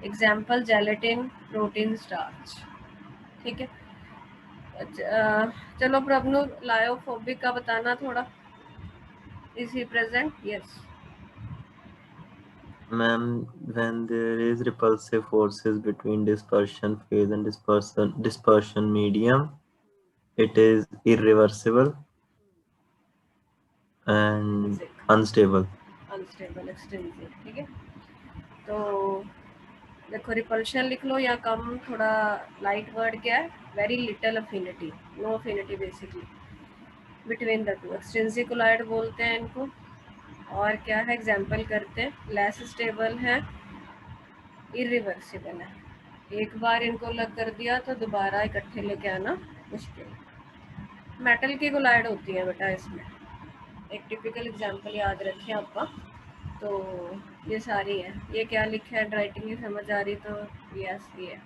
एग्जाम्पल जेलेटिन, प्रोटीन, स्टार्च, ठीक है। चलो प्रभनु, लायोफोबिक का बताना थोड़ा। Is he present? Yes. Ma'am, when there is repulsive forces between dispersion phase and dispersion medium, it is irreversible and unstable. Unstable, extensive, ठीक है। तो देखो, रिपल्शन लिख लो या कम, थोड़ा लाइट वर्ड क्या है? Very little affinity, no affinity basically between the two. Extensive colloid बोलते हैं इनको। और क्या है, एग्जाम्पल करते हैं। लेस स्टेबल है, इरिवर्सिबल है, एक बार इनको लग कर दिया तो दोबारा इकट्ठे लेके आना मुश्किल। मेटल की कोलाइड होती है बेटा इसमें, एक टिपिकल एग्जाम्पल याद रखें आपका। तो ये सारी है, ये क्या लिखा है, राइटिंग नहीं समझ आ रही तो यस ये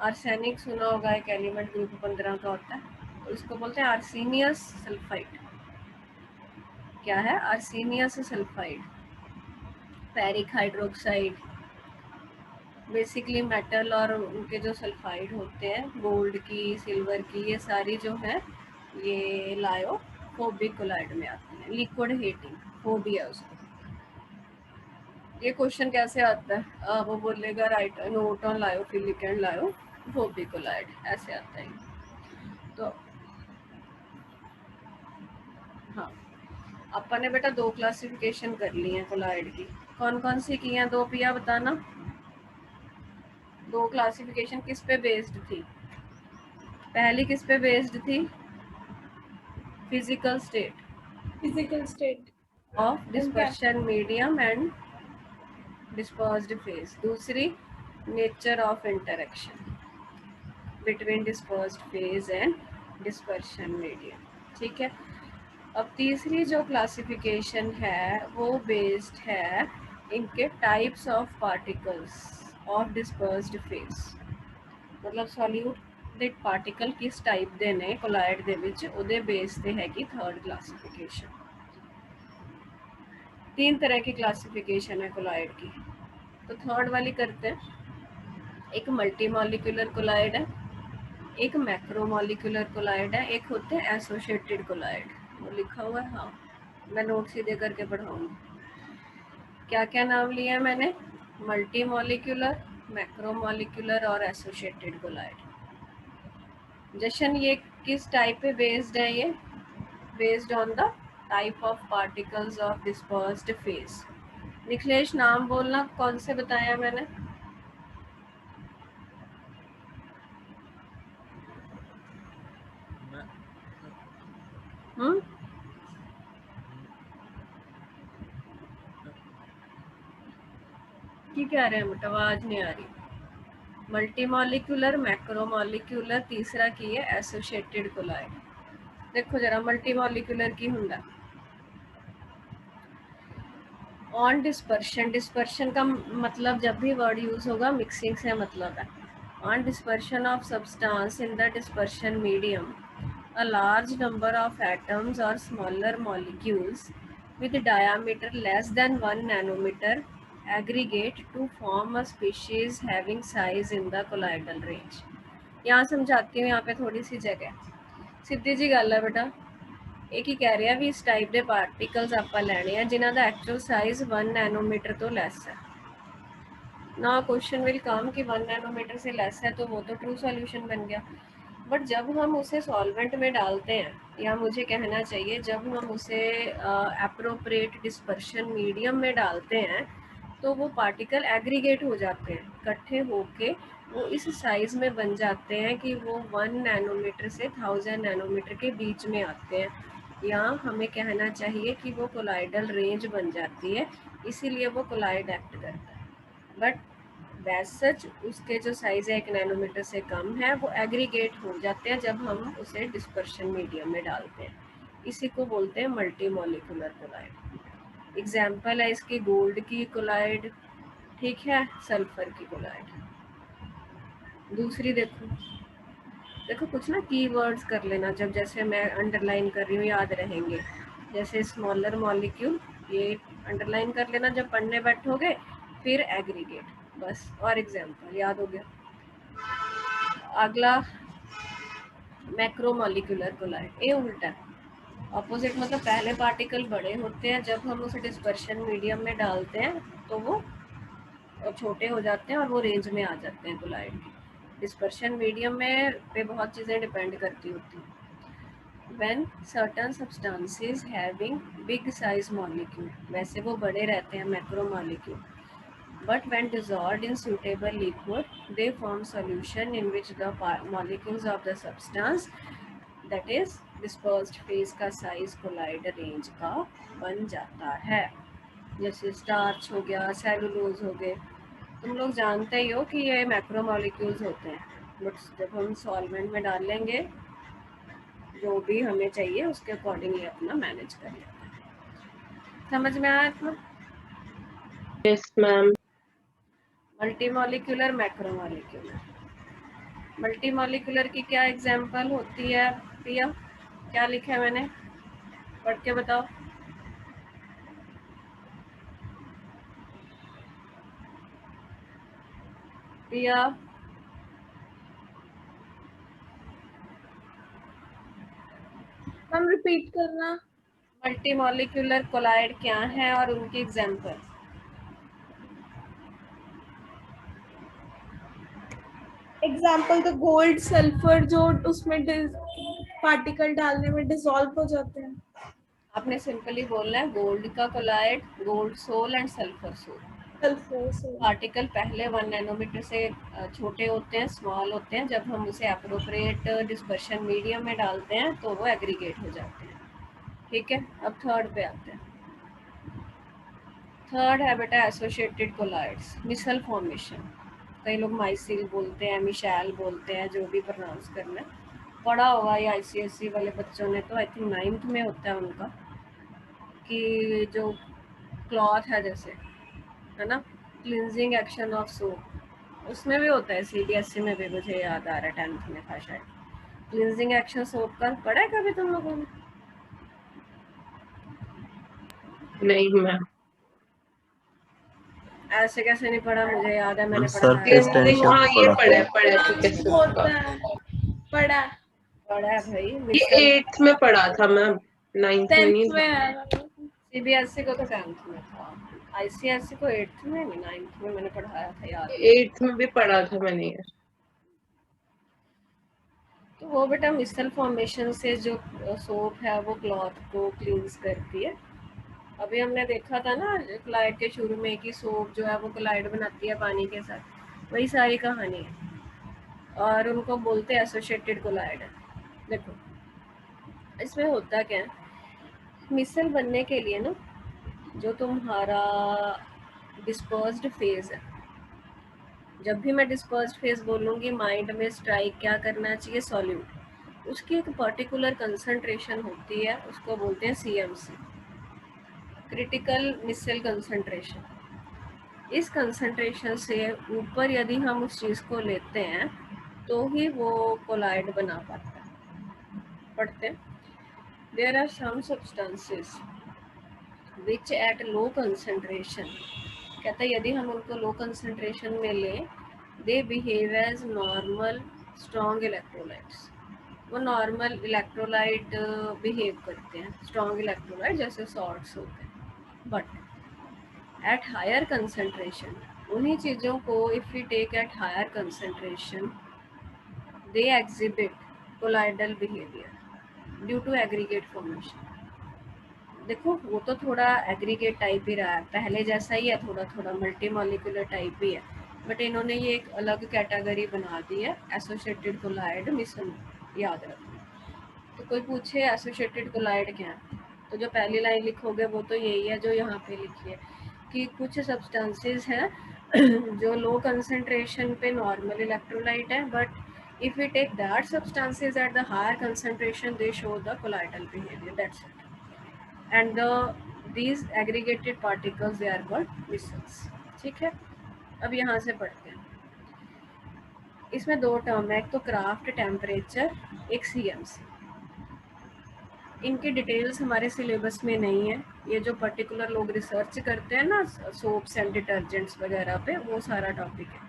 आर्सेनिक सुना होगा, एक एलिमेंट ग्रुप 15 का होता है, तो इसको बोलते हैं आर्सेनियस सल्फाइड। क्या है, arsenious sulphide. Ferric hydroxide, basically metal और उनके जो सल्फाइड होते हैं, गोल्ड की, सिल्वर की, ये सारी जो है ये लायोफोबिक कोलाइड में आती है। लिक्विड हीटिंग फोबिया उसको। ये क्वेश्चन कैसे आता है, वो बोलेगा write note on lyophilic and lyophobic colloid, ऐसे आता है। तो हाँ, अपन ने बेटा 2 क्लासिफिकेशन कर ली है कोलाइड की। कौन कौन सी की हैं 2 पिया बताना। 2 क्लासिफिकेशन किस पे बेस्ड थी? पहली किस पे बेस्ड थी? Physical state of dispersion medium and dispersed phase. दूसरी nature of interaction between dispersed phase and dispersion medium. ठीक है। अब तीसरी जो क्लासिफिकेशन है वो बेस्ड है इनके types of particles of dispersed phase. मतलब सॉल्यूटेड पार्टिकल किस टाइप ਦੇ ਨੇ ਕੋਲਾਇਡ ਦੇ ਵਿੱਚ, ਉਹਦੇ ਬੇਸ ਤੇ ਹੈਗੀ थर्ड क्लासिफिकेशन। 3 तरह की क्लासिफिकेशन है कोलाइड की। तो थर्ड वाली करते हैं। एक मल्टी मॉलिक्यूलर कोलाइड है, एक मैक्रोमॉलिक्यूलर कोलाइड है, एक होते हैं एसोसिएटेड कोलाइड। वो लिखा हुआ है, हाँ मैं नोट सीधे करके पढ़ाऊंगी। क्या क्या नाम लिया है मैंने? मल्टी मॉलिक्यूलर, मैक्रोमॉलिक्यूलर और एसोसिएटेड कोलाइड। जशन ये किस टाइप पे बेस्ड है? ये based on the type of particles of dispersed phase. Nikhilesh नाम बोलना, कौन से बताया मैंने? की कह रहे हैं बेटा, आवाज नहीं आ रही। मल्टी मॉलिक्यूलर, मैक्रोमॉलिक्यूलर, तीसरा की है एसोसिएटेड कोलाइड। देखो जरा मल्टी मॉलिक्यूलर की हुंदा ऑन डिस्पर्शन। डिस्पर्शन का मतलब जब भी वर्ड यूज होगा मिक्सिंग से मतलब है। On dispersion of substance in the dispersion medium a large number of atoms or smaller molecules with diameter less than 1 nanometer aggregate to form a species having size in the colloidal range। यहाँ समझाती हूँ, यहाँ पे थोड़ी सी जगह, सीधी जी गल है बेटा। एक ही कह रहे हैं भी इस टाइप के पार्टिकल्स ਆਪਾਂ ਲੈਣੇ ਆ जिन्हों का एक्चुअल साइज 1 नैनोमीटर तो लेस है ना। क्वेश्चन विल कम कि 1 नैनोमीटर से लेस है तो वो तो ट्रू सॉल्यूशन बन गया। बट जब हम उसे सॉल्वेंट में डालते हैं, या मुझे कहना चाहिए जब हम उसे एप्रोप्रिएट डिस्पर्शन मीडियम में डालते हैं, तो वो पार्टिकल एग्रीगेट हो जाते हैं, इकट्ठे होके वो इस साइज में बन जाते हैं कि वो 1 नैनोमीटर से 1000 नैनोमीटर के बीच में आते हैं। या हमें कहना चाहिए कि वो कोलाइडल रेंज बन जाती है, इसीलिए वो कोलाइड एक्ट करता है। बट सच उसके जो साइज़ है 1 नैनोमीटर से कम है, वो एग्रीगेट हो जाते हैं जब हम उसे डिस्पर्शन मीडियम में डालते हैं। इसी को बोलते हैं मल्टी मॉलिक्यूलर कोलाइड। एग्जाम्पल है इसकी गोल्ड की कोलाइड, ठीक है, सल्फर की कोलाइड। दूसरी देखो कुछ ना कीवर्ड्स कर लेना, जब जैसे मैं अंडरलाइन कर रही हूँ याद रहेंगे। जैसे स्मॉलर मॉलिक्यूल, ये अंडरलाइन कर लेना जब पढ़ने बैठोगे। फिर एग्रीगेट, बस, और एग्जाम्पल याद हो गया। अगला मैक्रोमॉलिक्यूलर कोलाइड, ये उल्टा है, ऑपोजिट। मतलब पहले पार्टिकल बड़े होते हैं, जब हम उसे डिस्पर्शन मीडियम में डालते हैं तो वो छोटे हो जाते हैं और वो रेंज में आ जाते हैं कोलाइड की। डिस्पर्शन मीडियम में पे बहुत चीज़ें डिपेंड करती होती हैं। When certain substances having big size molecule, वैसे वो बड़े रहते हैं macromolecule, but when dissolved in suitable liquid they form solution in which the molecules of the substance, that is dispersed phase का साइज कोलाइड रेंज का बन जाता है। जैसे स्टार्च हो गया, सेलुलोज हो गए, तुम लोग जानते ही हो कि ये मैक्रोमोलिक्यूल्स होते हैं, बट जब हम सॉल्वेंट में डालेंगे जो भी हमें चाहिए उसके अकॉर्डिंगली अपना मैनेज कर लेते हैं। समझ में आया इतना? Yes ma'am. मल्टीमोलिक्यूलर, मैक्रोमोलिक्यूलर। मल्टीमोलिक्यूलर की क्या एग्जांपल होती है प्रिया? क्या लिखा है मैंने, पढ़ के बताओ। प्रिया, मैम रिपीट करना। मल्टीमोलिक्यूलर कोलाइड क्या है और उनकी एग्जांपल। एग्जाम्पल तो गोल्ड सल्फर, जो उसमें पार्टिकल डालने में डिसॉल्व हो जाते हैं। आपने सिंपली बोलना है गोल्ड का colloid, gold sol and sulphur sol. Sulphur particle पहले 1 नैनोमीटर से छोटे होते हैं, स्मॉल होते हैं। जब हम उसे अप्रोप्रिएट डिस्पर्शन मीडियम में डालते हैं तो वो एग्रीगेट हो जाते हैं। ठीक है, अब थर्ड पे आते हैं। थर्ड है बेटा एसोसिएटेड कोलाइड्स, मिसल फॉर्मेशन। कई लोग माइसिल बोलते हैं, मिशैल बोलते हैं, जो भी प्रोनाउंस करना है। पढ़ा होगा ये आईसीएसई वाले बच्चों ने, तो आई थिंक 9th में होता है उनका, कि जो क्लॉथ है जैसे, है ना, क्लिनजिंग एक्शन ऑफ सोप, उसमें भी होता है। सीबीएसई में भी मुझे याद आ रहा है 10th में था शायद। क्लिनजिंग एक्शन सोप का पढ़ा है कभी तुम लोगों ने? नहीं मैम। ऐसे कैसे नहीं पढ़ा, मुझे याद है मैंने पढ़ा सरफेस है। टेंशन हाँ ये पढ़ा पढ़ा है, हाँ, ठीक है होता उसका। है, पढ़ा है। पढ़ा है भाई, ये मिसल। 8th में पढ़ा था मैम, 9th में 10th नहीं में था। है। सीबीएसई को तो 10th में था, आईसीएसई को 8th में नहीं 9th में मैंने पढ़ाया था, याद है। 8th में भी पढ़ा था मैंने ये। तो वो बेटा मिसल फॉर्मेशन से जो सोप है वो क्लॉथ को क्लींस करती है। अभी हमने देखा था ना कोलाइड के शुरू में कि सोप जो है वो कोलाइड बनाती है पानी के साथ, वही सारी कहानी है। और उनको बोलते हैं एसोसिएटेड कोलाइड। देखो इसमें होता क्या है, मिसल बनने के लिए ना, जो तुम्हारा डिस्पर्स्ड फेज है, जब भी मैं डिस्पर्स्ड फेज बोलूँगी माइंड में स्ट्राइक क्या करना चाहिए, सॉल्यूट। उसकी एक पर्टिकुलर कंसंट्रेशन होती है, उसको बोलते हैं सीएमसी, क्रिटिकल मिसल कंसंट्रेशन। इस कंसंट्रेशन से ऊपर यदि हम उस चीज़ को लेते हैं तो ही वो कोलाइड बना पाता है। पढ़ते हैं, there are some substances which at low concentration, कहता है यदि हम उनको लो कंसंट्रेशन में लें, they behave as normal strong electrolytes. वो नॉर्मल इलेक्ट्रोलाइट बिहेव करते हैं, स्ट्रॉन्ग इलेक्ट्रोलाइट जैसे सॉल्ट्स होते हैं। बट एट हायर कंसंट्रेशन, उन्हीं चीज़ों को if we take at higher concentration, they exhibit colloidal behaviour due to aggregate formation. देखो वो तो थोड़ा एग्रीगेट टाइप ही रहा है, पहले जैसा ही है, थोड़ा थोड़ा मल्टी मॉलिक्यूलर टाइप ही है, बट इन्होंने ये एक अलग कैटेगरी बना दी है, एसोसिएटेड कोलाइड मिसल। याद रखो, तो कोई पूछे एसोसिएटेड कोलाइड क्या है, तो जो पहली लाइन लिखोगे वो तो यही है जो यहाँ पे लिखी है, कि कुछ सब्सटेंसेस हैं जो लो कंसंट्रेशन पे नॉर्मल इलेक्ट्रोलाइट है, but if we take that substances at the higher concentration they show the colloidal behaviour, that's it. And these aggregated particles they are called micelles। ठीक है, अब यहाँ से पढ़ते हैं। इसमें दो टर्म है, एक तो क्राफ्ट टेम्परेचर, एक सीएमसी। इनकी डिटेल्स हमारे सिलेबस में नहीं है, ये जो पर्टिकुलर लोग रिसर्च करते हैं ना सोप्स एंड डिटर्जेंट्स वगैरह पे, वो सारा टॉपिक है।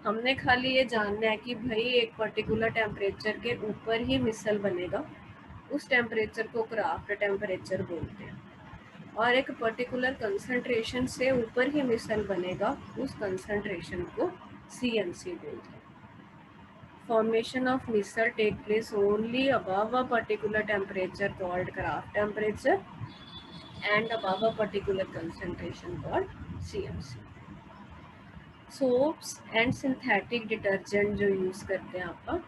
हमने खाली ये जानना है कि भाई एक पर्टिकुलर टेम्परेचर के ऊपर ही मिसल बनेगा, उस टेम्परेचर को क्राफ्ट टेम्परेचर बोलते हैं, और एक पर्टिकुलर कंसंट्रेशन से ऊपर ही मिसल बनेगा, उस कंसंट्रेशन को सीएमसी बोलते हैं। Formation of missile take place only above a particular temperature called Kraft temperature and above a particular concentration called CMC। Soaps and synthetic detergent जो यूज़ करते हैं आप,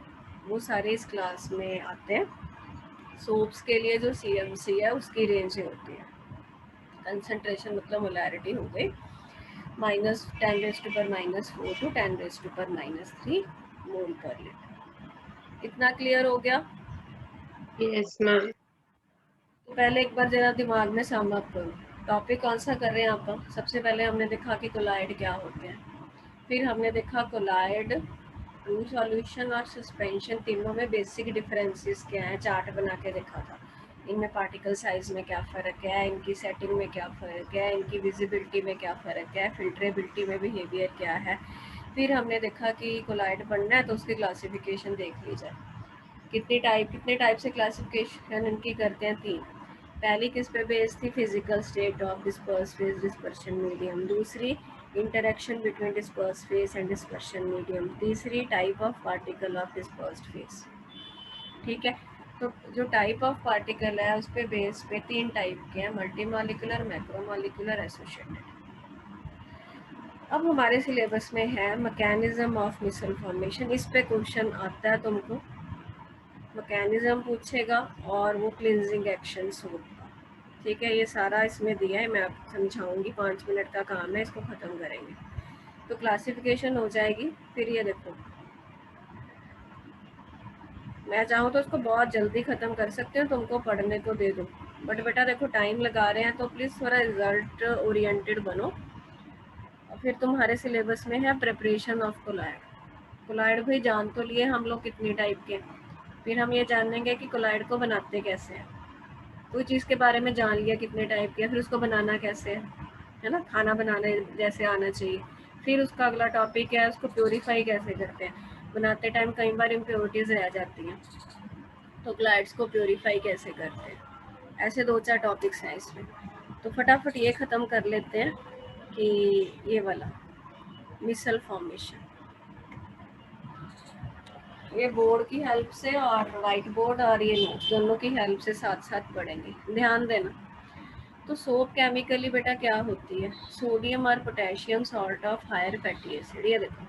वो सारे इस क्लास में आते हैं। सोप्स के लिए जो CMC है उसकी रेंज ही होती है, कंसंट्रेशन मतलब मोलैरिटी हो गई -10⁻⁻⁴ to 10⁻⁻³ मोल पर लीटर। इतना क्लियर हो गया? Yes ma'am. तो पहले एक बार जरा दिमाग में सम अप करो, टॉपिक कौन सा कर रहे हैं आप? सबसे पहले हमने देखा कि कोलाइड क्या होते हैं, फिर हमने देखा कोलाइड, ब्लू सॉल्यूशन और सस्पेंशन तीनों में बेसिक डिफरेंसेस क्या है, चार्ट बना के देखा था। इनमें पार्टिकल साइज में क्या फ़र्क है, इनकी सेटिंग में क्या फ़र्क है, इनकी विजिबिलिटी में क्या फ़र्क है, फिल्ट्रेबिलिटी में बिहेवियर क्या है। फिर हमने देखा कि कोलाइड पढ़ना है तो उसकी क्लासिफिकेशन देख ली जाए, कितने टाइप से क्लासिफिकेशन इनकी करते हैं, 3। पहली किस पे बेस्ड थी? Physical state of disperse phase dispersion medium. दूसरी interaction between disperse phase and dispersion medium. तीसरी type of particle of dispersed phase. ठीक है, तो जो टाइप ऑफ पार्टिकल है उस पे बेस पे 3 टाइप के हैं, मल्टीमॉलिक्यूलर, मैक्रोमॉलिक्यूलर, एसोसिएटेड। अब हमारे सिलेबस में है मैकेनिज्म ऑफ मिसल फॉर्मेशन, इस पे क्वेश्चन आता है तुमको, मैकेनिज्म पूछेगा और वो क्लिनजिंग एक्शंस होगा। ठीक है, ये सारा इसमें दिया है, मैं आपको समझाऊंगी, 5 मिनट का काम है, इसको ख़त्म करेंगे तो क्लासिफिकेशन हो जाएगी। फिर ये देखो, मैं चाहूँ तो इसको बहुत जल्दी ख़त्म कर सकते हो, तुमको पढ़ने को दे दूँ, बट बेटा देखो टाइम लगा रहे हैं तो प्लीज़ थोड़ा रिजल्ट ओरिएंटेड बनो। और फिर तुम्हारे सिलेबस में है प्रिपरेशन ऑफ कोलाइड। कोलाइड भाई जान तो लिए हम लोग कितनी टाइप के, फिर हम ये जानेंगे कि कोलाइड को बनाते कैसे हैं। कोई चीज़ के बारे में जान लिया कितने टाइप के, फिर उसको बनाना कैसे है ना, खाना बनाने जैसे आना चाहिए। फिर उसका अगला टॉपिक है उसको प्योरीफाई कैसे करते हैं, बनाते टाइम कई बार इम्प्योरिटीज़ रह जाती हैं तो कोलाइड्स को प्योरीफाई कैसे करते हैं। ऐसे 2-4 टॉपिक्स हैं इसमें, तो फटाफट ये ख़त्म कर लेते हैं कि ये वाला मिसल फॉर्मेशन, ये बोर्ड की हेल्प से और वाइट बोर्ड और ये नोट दोनों की हेल्प से साथ साथ पढ़ेंगे, ध्यान देना। तो सोप केमिकली बेटा क्या होती है? सोडियम और potassium salt of higher fatty acid. ये देखो,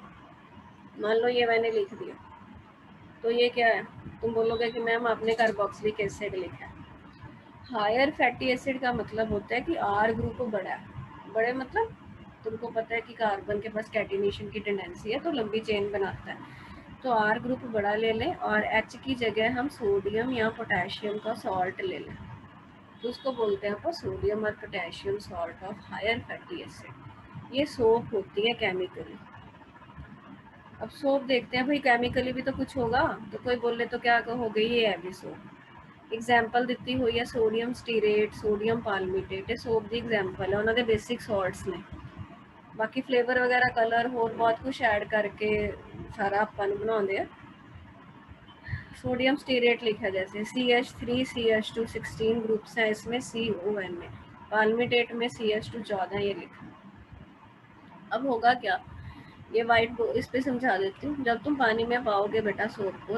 मान लो ये मैंने लिख दिया, तो ये क्या है? तुम बोलोगे कि मैम आपने कार्बोक्सिलिक एसिड लिखा है। हायर फैटी एसिड का मतलब होता है कि आर ग्रुप बड़ा है। बड़े मतलब तुमको पता है कि कार्बन के पास कैटिनेशन की टेंडेंसी है तो लंबी चेन बनाता है, तो आर ग्रुप बड़ा ले लें और एच की जगह हम सोडियम या पोटेशियम का सॉल्ट ले लें, तो उसको बोलते हैं अपन सोडियम और potassium salt of higher fatty acid. ये सोप होती है केमिकली। अब सोप देखते हैं भाई, केमिकली भी तो कुछ होगा, तो कोई बोले तो क्या कहोगे, ये है भी सोप। एग्जाम्पल ਦਿੱਤੀ ਹੋਈ है सोडियम स्टीरेट, सोडियम पालमिटेट, ये सोप ਦੀ एग्जाम्पल है, उन्होंने बेसिक सॉल्ट्स ने, बाकी फ्लेवर वगैरह कलर होर बहुत कुछ ऐड करके सारा अपन बनाते हैं। सोडियम स्टीरेट लिखा जैसे CH3 CH2 16 ग्रुप्स हैं इसमें, CON में, पालमिटेट में CH2 14 ये लिखा। अब होगा क्या, ये वाइट इस पे समझा देती हूँ। जब तुम पानी में पाओगे बेटा सोप को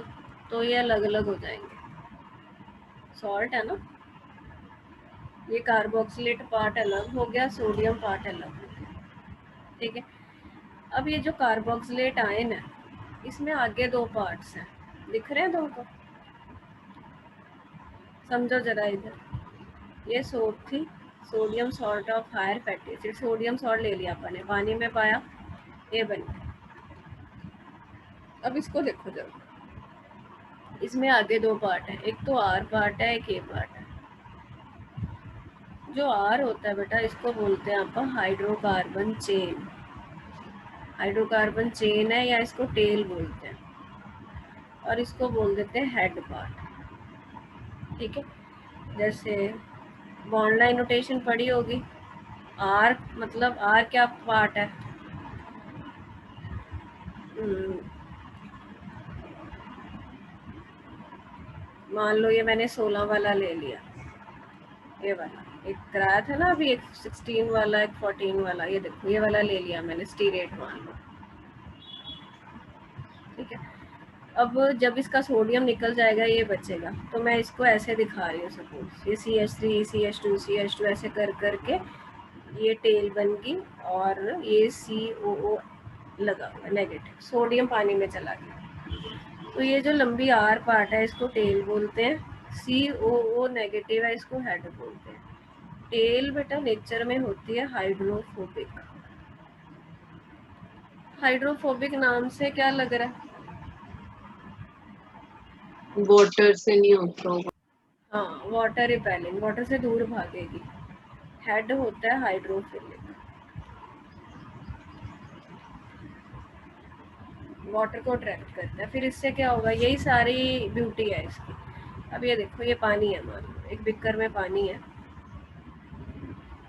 तो ये अलग अलग हो जाएंगे, सॉल्ट है ना, ये कार्बोक्सिलेट पार्ट अलग हो गया, सोडियम पार्ट अलग हो गया। ठीक है, अब ये जो कार्बोक्सिलेट आयन है इसमें आगे 2 पार्ट्स हैं, दिख रहे हैं तुमको? समझो जरा इधर, ये सोप थी, sodium salt of higher fatty acid, sodium salt ले लिया अपन ने, पानी में पाया, ये बन गया। अब इसको देखो जरा, इसमें आगे 2 पार्ट है, एक तो आर पार्ट है, एक ए पार्ट है। जो आर होता है बेटा इसको बोलते हैं आप हाइड्रोकार्बन चेन, हाइड्रोकार्बन चेन है या इसको टेल बोलते हैं, और इसको बोल देते हैं हेड पार्ट। ठीक है, जैसे बॉन्ड लाइन नोटेशन पढ़ी होगी, आर मतलब आर क्या पार्ट है, मान लो ये मैंने 16 वाला ले लिया, ये वाला एक कराया था ना अभी, एक 16 वाला एक 14 वाला, ये देखो ये वाला ले लिया मैंने, स्टीरेट मान लो। ठीक है, अब जब इसका सोडियम निकल जाएगा ये बचेगा, तो मैं इसको ऐसे दिखा रही हूँ, सपोज ये CH3 CH2 CH2 ऐसे कर करके ये टेल बन गई और ये COO लगा हुआ नेगेटिव, सोडियम पानी में चला गया। तो ये जो लंबी आर पार्ट है इसको टेल बोलते हैं, COO नेगेटिव है, इसको हेड बोलते हैं। टेल बेटा नेचर में होती है हाइड्रोफोबिक। हाइड्रोफोबिक नाम से क्या लग रहा है? वाटर से नहीं होता होगा। हाँ, वाटर रिपेलिंग, वाटर से दूर भागेगी। हेड होता है हाइड्रोफिलिक, वाटर को अट्रैक्ट करता है। फिर इससे क्या होगा, यही सारी ब्यूटी है इसकी। अब ये देखो, ये पानी है, मान लो एक बिकर में पानी है।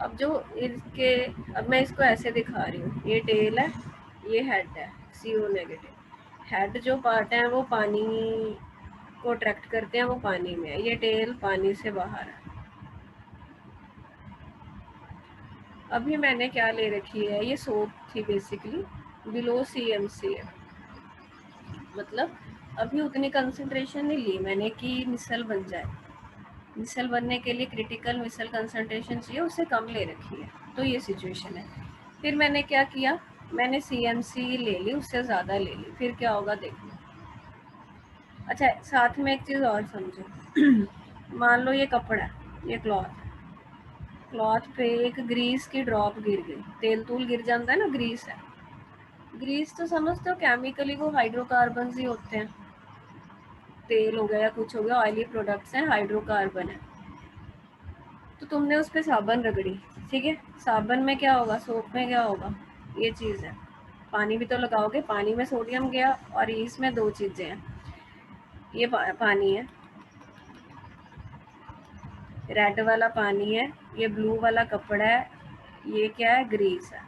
अब जो इसके, अब मैं इसको ऐसे दिखा रही हूँ, ये टेल है, ये हेड है, CO नेगेटिव। हेड जो पार्ट है वो पानी को अट्रैक्ट करते हैं, वो पानी में है। ये टेल पानी से बाहर है। अभी मैंने क्या ले रखी है, ये सोप थी बेसिकली, बिलो CMC है, मतलब अभी उतनी कंसंट्रेशन नहीं ली मैंने कि मिसल बन जाए। मिसल बनने के लिए क्रिटिकल मिसल कंसंट्रेशन चाहिए, उससे कम ले रखी है, तो ये सिचुएशन है। फिर मैंने क्या किया, मैंने CMC ले ली, उससे ज़्यादा ले ली। फिर क्या होगा देखो। अच्छा, साथ में एक चीज़ और समझो। मान लो ये कपड़ा है, ये क्लॉथ पे एक ग्रीस की ड्रॉप गिर गई, तेल तूल गिर जाता है ना, ग्रीस है। ग्रीस तो समझते हो केमिकली वो हाइड्रोकार्बन ही होते हैं, तेल हो गया या कुछ हो गया, ऑयली प्रोडक्ट्स हैं, हाइड्रोकार्बन है। तो तुमने उस पर साबुन रगड़ी, ठीक है, साबुन में क्या होगा, सोप में क्या होगा, ये चीज़ है। पानी भी तो लगाओगे, पानी में सोडियम गया और इसमें दो चीज़ें हैं, ये पानी है, रेड वाला पानी है, ये ब्लू वाला कपड़ा है, ये क्या है, ग्रीस है।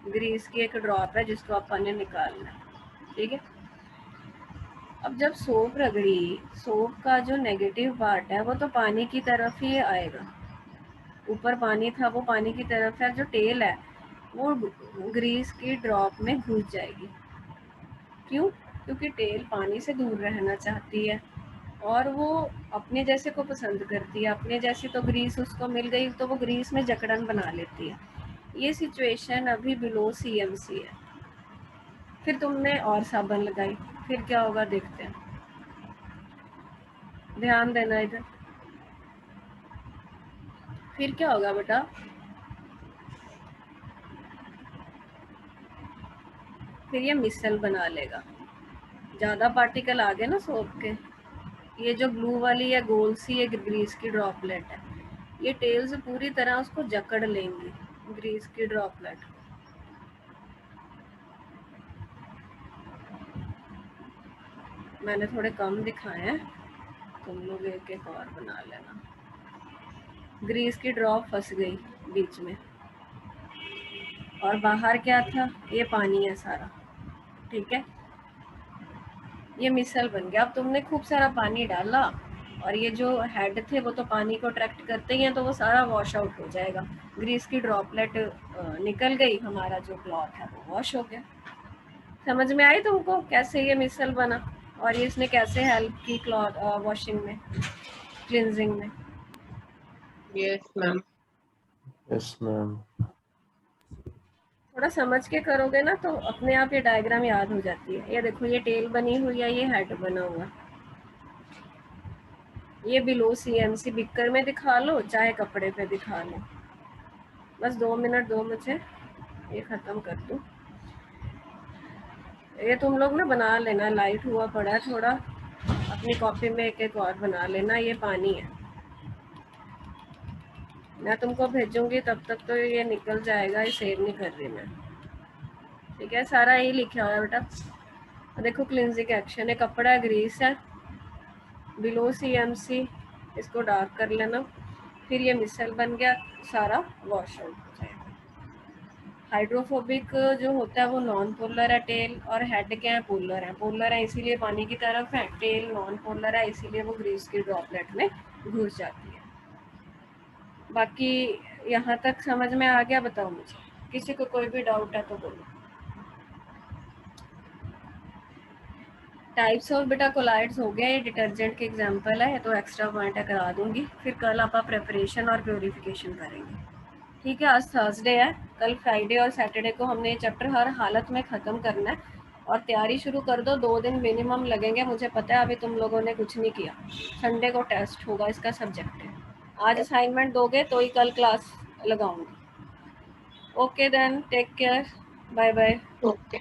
ग्रीस की एक ड्रॉप है जिसको अपन ने निकालना है, ठीक है। अब जब सोप रगड़ी, सोप का जो नेगेटिव पार्ट है वो तो पानी की तरफ ही आएगा, ऊपर पानी था वो पानी की तरफ है, जो टेल है वो ग्रीस की ड्रॉप में घुस जाएगी। क्यों? क्योंकि टेल पानी से दूर रहना चाहती है और वो अपने जैसे को पसंद करती है। अपने जैसी तो ग्रीस उसको मिल गई तो वो ग्रीस में जकड़न बना लेती है। ये सिचुएशन अभी बिलो CMC है। फिर तुमने और साबुन लगाई, फिर क्या होगा देखते हैं, ध्यान देना इधर। फिर क्या होगा बेटा, फिर ये मिसल बना लेगा, ज़्यादा पार्टिकल आ गए ना सोप के। ये जो ब्लू वाली है गोल सी, ये ग्रीस की ड्रॉपलेट है, ये टेल से पूरी तरह उसको जकड़ लेंगी, ग्रीस की ड्रॉपलेट। मैंने थोड़े कम दिखाए हैं, तुम लोग एक एक और बना लेना। ग्रीस की ड्रॉप फंस गई बीच में और बाहर क्या था, ये पानी है सारा, ठीक है, ये मिसल बन गया। अब तुमने खूब सारा पानी डाला और ये जो हेड थे वो तो पानी को अट्रैक्ट करते ही हैं, तो वो सारा वॉश आउट हो जाएगा। ग्रीस की ड्रॉपलेट निकल गई, हमारा जो क्लॉथ है वो वॉश हो गया। समझ में आई तुमको कैसे ये मिसल बना और ये इसने कैसे हेल्प की क्लॉथ वॉशिंग में, क्लिनजिंग में? Yes ma'am. Yes ma'am. थोड़ा समझ के करोगे ना तो अपने आप ये डायग्राम याद हो जाती है। ये देखो, ये टेल बनी हुई है, ये हेड बना हुआ, ये बिलो CMC बिकर में दिखा लो चाहे कपड़े पे दिखा लो। बस 2 मिनट दो मुझे, ये खत्म कर दूं। ये तुम लोग ना बना लेना, लाइट हुआ पड़ा है थोड़ा, अपनी कॉपी में एक एक और बना लेना। ये पानी है, मैं तुमको भेजूंगी तब तक तो ये निकल जाएगा, ये सेव नहीं कर रही मैं, ठीक है। सारा यही लिखा हुआ है बेटा। देखो क्लिनजिंग एक्शन है, कपड़ा ग्रीस है, बिलो CMC, इसको डार्क कर लेना। फिर ये मिसल बन गया, सारा वॉश आउट हो जाएगा। हाइड्रोफोबिक जो होता है वो नॉन पोलर है टेल, और हेड क्या है, पोलर है। पोलर है इसीलिए पानी की तरफ है, टेल नॉन पोलर है इसीलिए वो ग्रीस की ड्रॉपलेट में घुस जाती है। बाकी यहाँ तक समझ में आ गया? बताओ मुझे, किसी को कोई भी डाउट है तो बोलो। टाइप्स ऑफ बेटा कोलाइड्स हो गया, ये डिटर्जेंट के एग्जांपल है, तो एक्स्ट्रा पॉइंट करा दूंगी। फिर कल आप प्रिपरेशन और प्योरिफिकेशन करेंगे, ठीक है। आज थर्सडे है, कल फ्राइडे और सैटरडे को हमने ये चैप्टर हर हालत में ख़त्म करना है। और तैयारी शुरू कर दो, 2 दिन मिनिमम लगेंगे, मुझे पता है अभी तुम लोगों ने कुछ नहीं किया। संडे को टेस्ट होगा, इसका सब्जेक्ट है। आज असाइनमेंट दोगे तो ही कल क्लास लगाऊंगी। Okay then, take care, bye bye. Okay.